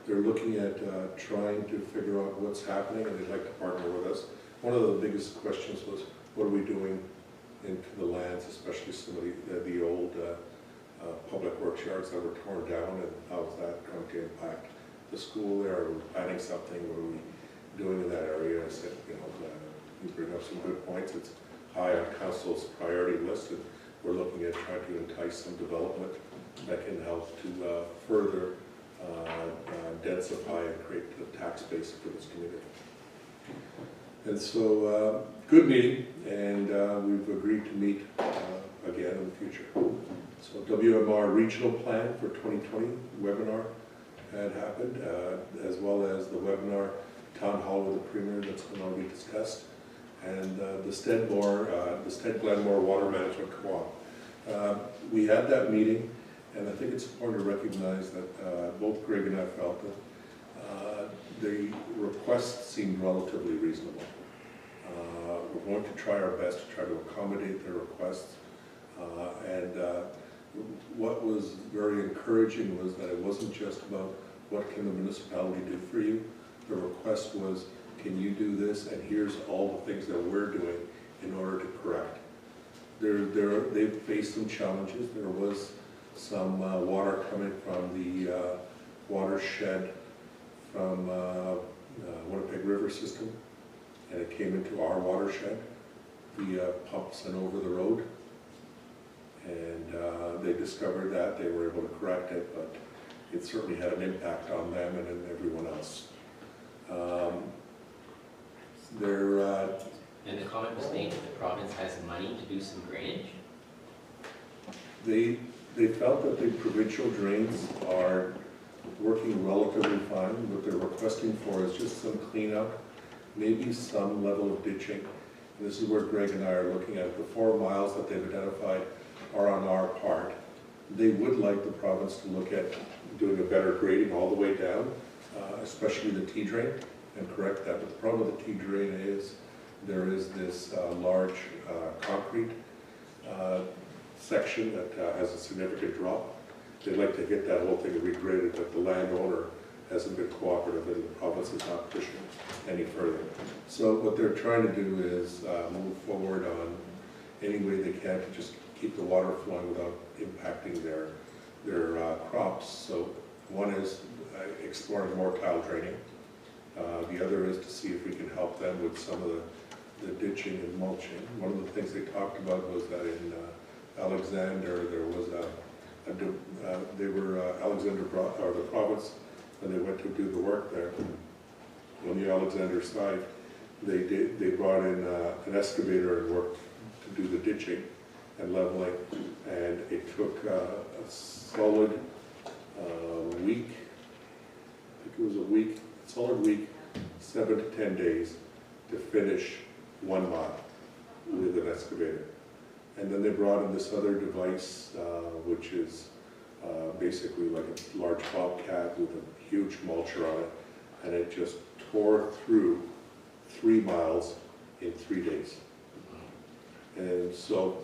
they're looking at trying to figure out what's happening, and they'd like to partner with us. One of the biggest questions was, what are we doing into the lands, especially some of the old public works yards that were torn down, and how is that going to impact the school there? Are we planning something? What are we doing in that area? I said, you bring up some good points. It's high on council's priority list, and we're looking at trying to entice some development that can help to further densify and create the tax base for this community. And so, good meeting, and we've agreed to meet again in the future. So WMR Regional Plan for 2020 webinar had happened, as well as the webinar Town Hall with the Premier that's going to be discussed, and the Stead Glenmore Water Management Co-op. We had that meeting, and I think it's important to recognize that both Greg and I felt that the requests seemed relatively reasonable. We're going to try our best to try to accommodate their requests. And what was very encouraging was that it wasn't just about what can the municipality do for you. The request was, can you do this, and here's all the things that we're doing in order to correct. They've faced some challenges. There was some water coming from the watershed from Winnipeg River system, and it came into our watershed via pumps and over the road. And they discovered that. They were able to correct it, but it certainly had an impact on them and on everyone else. And the comment was made that the province has money to do some drainage? They they felt that the provincial drains are working relatively fine. What they're requesting for is just some cleanup, maybe some level of ditching. And this is where Greg and I are looking at. The 4 miles that they've identified are on our part. They would like the province to look at doing a better grading all the way down, especially the T-drain, and correct that. But the problem with the T-drain is there is this large concrete section that has a significant drop. They'd like to get that whole thing regraded, but the landowner hasn't been cooperative and the province is not pushing any further. So what they're trying to do is move forward on any way they can to just keep the water flowing without impacting their crops. So one is exploring more tile draining. The other is to see if we can help them with some of the ditching and mulching. One of the things they talked about was that in Alexander, there was Alexander brought, or the province, when they went to do the work there, on the Alexander side, they brought in an excavator and worked to do the ditching and leveling, and it took a solid week, I think it was a week, solid week, 7 to 10 days to finish 1 mile with an excavator. And then they brought in this other device, which is basically like a large bobcat with a huge mulcher on it, and it just tore through 3 miles in 3 days. And so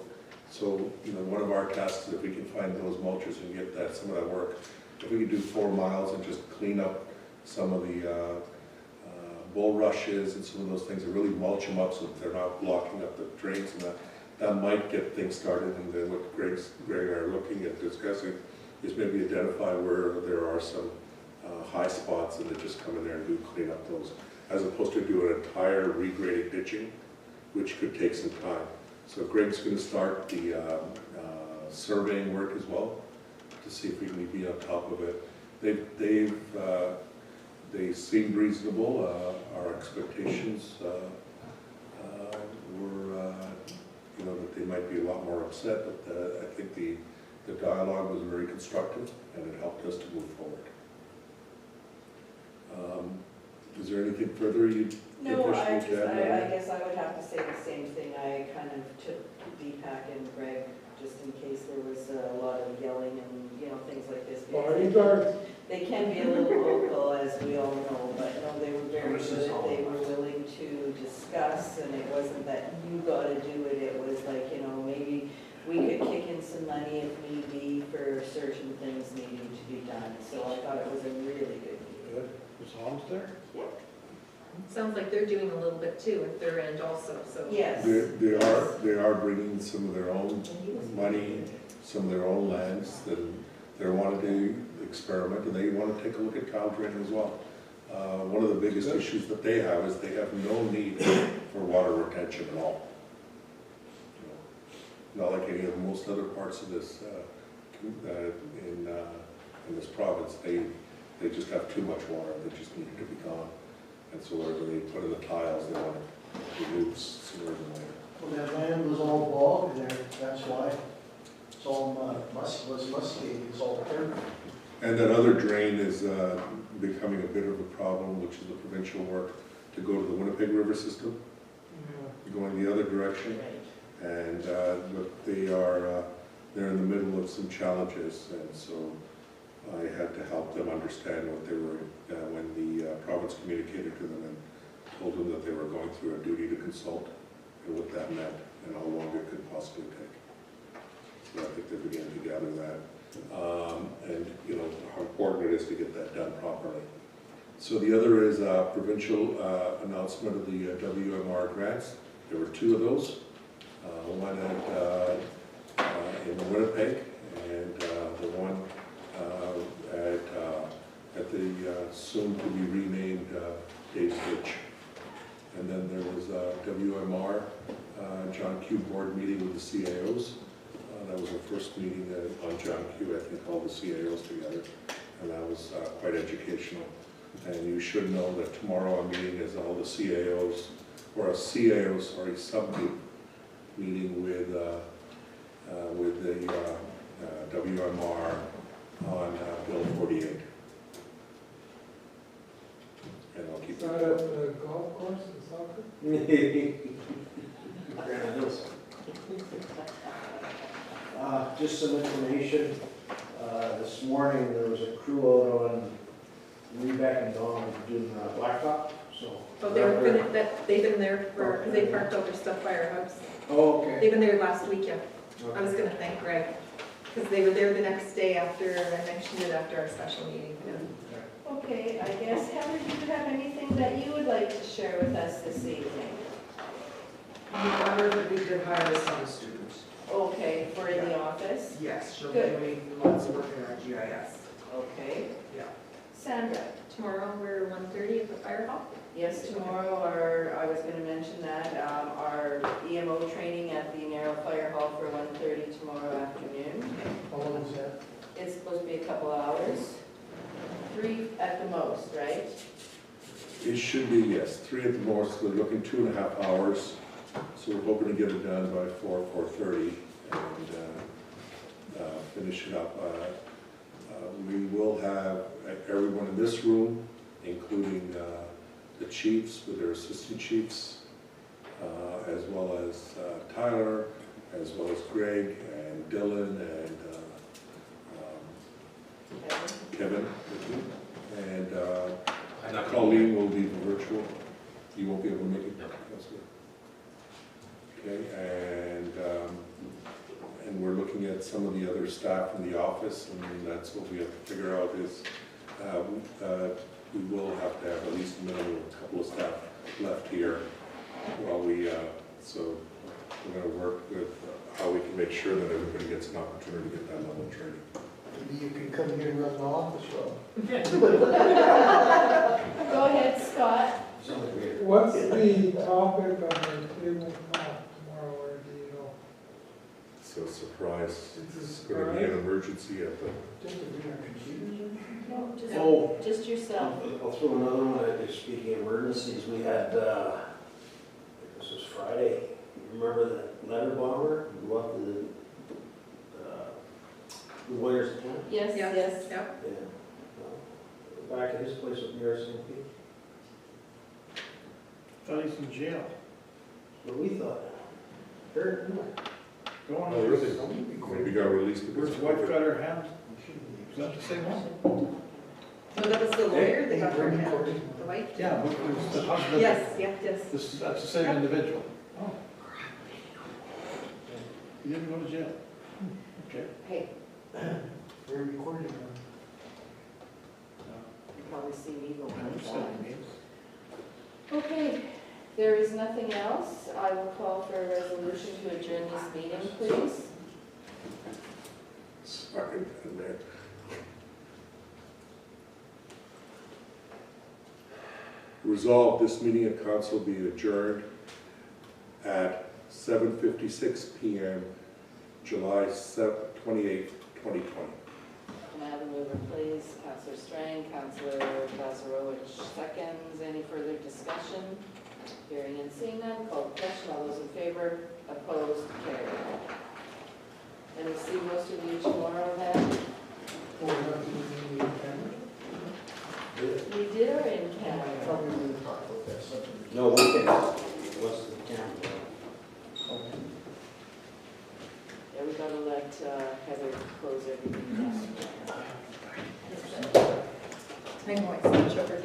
you know, one of our tasks is if we can find those mulchers and get that some of that work. If we could do 4 miles and just clean up some of the bulrushes and some of those things and really mulch them up so that they're not blocking up the drains, and that might get things started. And then what Greg and I are looking at discussing is maybe identify where there are some high spots and then just come in there and do clean up those, as opposed to do an entire regrading ditching, which could take some time. So Greg's going to start the surveying work as well to see if we can be on top of it. They seemed reasonable. Our expectations were, you know, that they might be a lot more upset, but I think the dialogue was very constructive and it helped us to move forward. Is there anything further you'd No, I guess I would have to say the same thing. I kind of took Deepak and Greg just in case there was a lot of yelling and, you know, things like this. They can be a little vocal, as we all know, but no, they were very good. They were willing to discuss, and it wasn't that you got to do it. It was like, you know, maybe we could kick in some money if need be for certain things needing to be done. So I thought it was a really good meeting. Good. Was Holmes there? Yeah. Sounds like they're doing a little bit too at their end also, so. Yes. They are bringing some of their own money, some of their own lands, that they're wanting to experiment, and they want to take a look at tile draining as well. One of the biggest issues that they have is they have no need for water retention at all. Not like any of most other parts of this in this province. They just have too much water that just needed to be gone. And so whatever they put in the tiles, they want to remove sooner than later. Well, that land was all bog there, that's why. It's all musky, it's all timber. And that other drain is becoming a bit of a problem, which is the provincial work to go to the Winnipeg River system, going the other direction. And but they're in the middle of some challenges, and so I had to help them understand what they were, when the province communicated to them and told them that they were going through a duty to consult and what that meant and how long it could possibly take. So I think they're beginning to gather that. And you know, how important it is to get that done properly. So the other is a provincial announcement of the WMR grants. There were 2 of those. One in Winnipeg and the one at the soon-to-be renamed Dave's Ditch. And then there was a WMR John Q board meeting with the CAOs. That was our first meeting on John Q, I think all the CAOs together, and that was quite educational. And you should know that tomorrow our meeting is all the CAOs, or a CAO, subgroup meeting with the WMR on Bill 48. And I'll keep Is that at the golf course in soccer? Granite Hills. Just some information. This morning, there was a crew out on Rebeck and Dawn doing blacktop, so. Oh, they've been there for, because they parked all their stuff by our house. Oh, okay. They've been there last weekend. I was gonna thank Greg, because they were there the next day after, I mentioned it after our special meeting. Okay, I guess, Heather, do you have anything that you would like to share with us this evening? However, that we did hire some students. Okay, for in the office? Yes, she'll be Good. doing lots of work in our GIS. Okay. Yeah. Sandra? Tomorrow, we're 1:30 at the fire hall. Yes, tomorrow, I was gonna mention that, our EMO training at the Narrow Fire Hall for 1:30 tomorrow afternoon. How long is that? It's supposed to be a couple hours, 3 at the most, right? It should be, yes, 3 at the most. We're looking 2.5 hours. So we're hoping to get it done by 4:30 and finish it up. We will have everyone in this room, including the chiefs with their assistant chiefs, as well as Tyler, as well as Greg and Dylan and Kevin. And Colleen will be virtual. You won't be able to make it. Okay, and we're looking at some of the other staff in the office, and that's what we have to figure out is we will have to have at least a minimum of a couple of staff left here while we, so we're going to work with how we can make sure that everybody gets an opportunity to get that level of training. Maybe you can come here and run the office, Rob. Go ahead, Scott. What's the topic on the tabletop tomorrow, or do you know? So surprise, It's a it's going to be an surprise? emergency at the, No, Oh. just yourself. I'll throw another one at, speaking of emergencies, we had, this was Friday, you remember the letter bomber who up to the Warriors camp? Yes, yes. Yep. Yeah. Well, back at his place with the RCMP. Thought he's in jail. What we thought. Heard, Going oh, really? Maybe got released because Where's of White COVID. Cutter Hound? Is that the same one? So that was the lawyer that got Brady her Courtney. the white? Yeah, but it was the husband. Yes, yes, yes. That's the same individual. Oh. He didn't go to jail. Okay. Hey, We're recording now. you probably see me going I understand. Names. Okay, there is nothing else. I will call for a resolution to adjourn this meeting, please. Sorry, down there. Resolved, this meeting of council be adjourned at 7:56 p.m., July 28th, 2020. Can I have a mover, please? Councillor Strang, Councillor Lazarowicz seconds. Any further discussion? Hearing and seeing none, call the question. All those in favor, opposed, carried. And we'll see most of you tomorrow then. We did our in camera. Probably going to talk about that subject. No, we can. What's the camera? Yeah, we gotta let Heather close everything down. I'm going to show her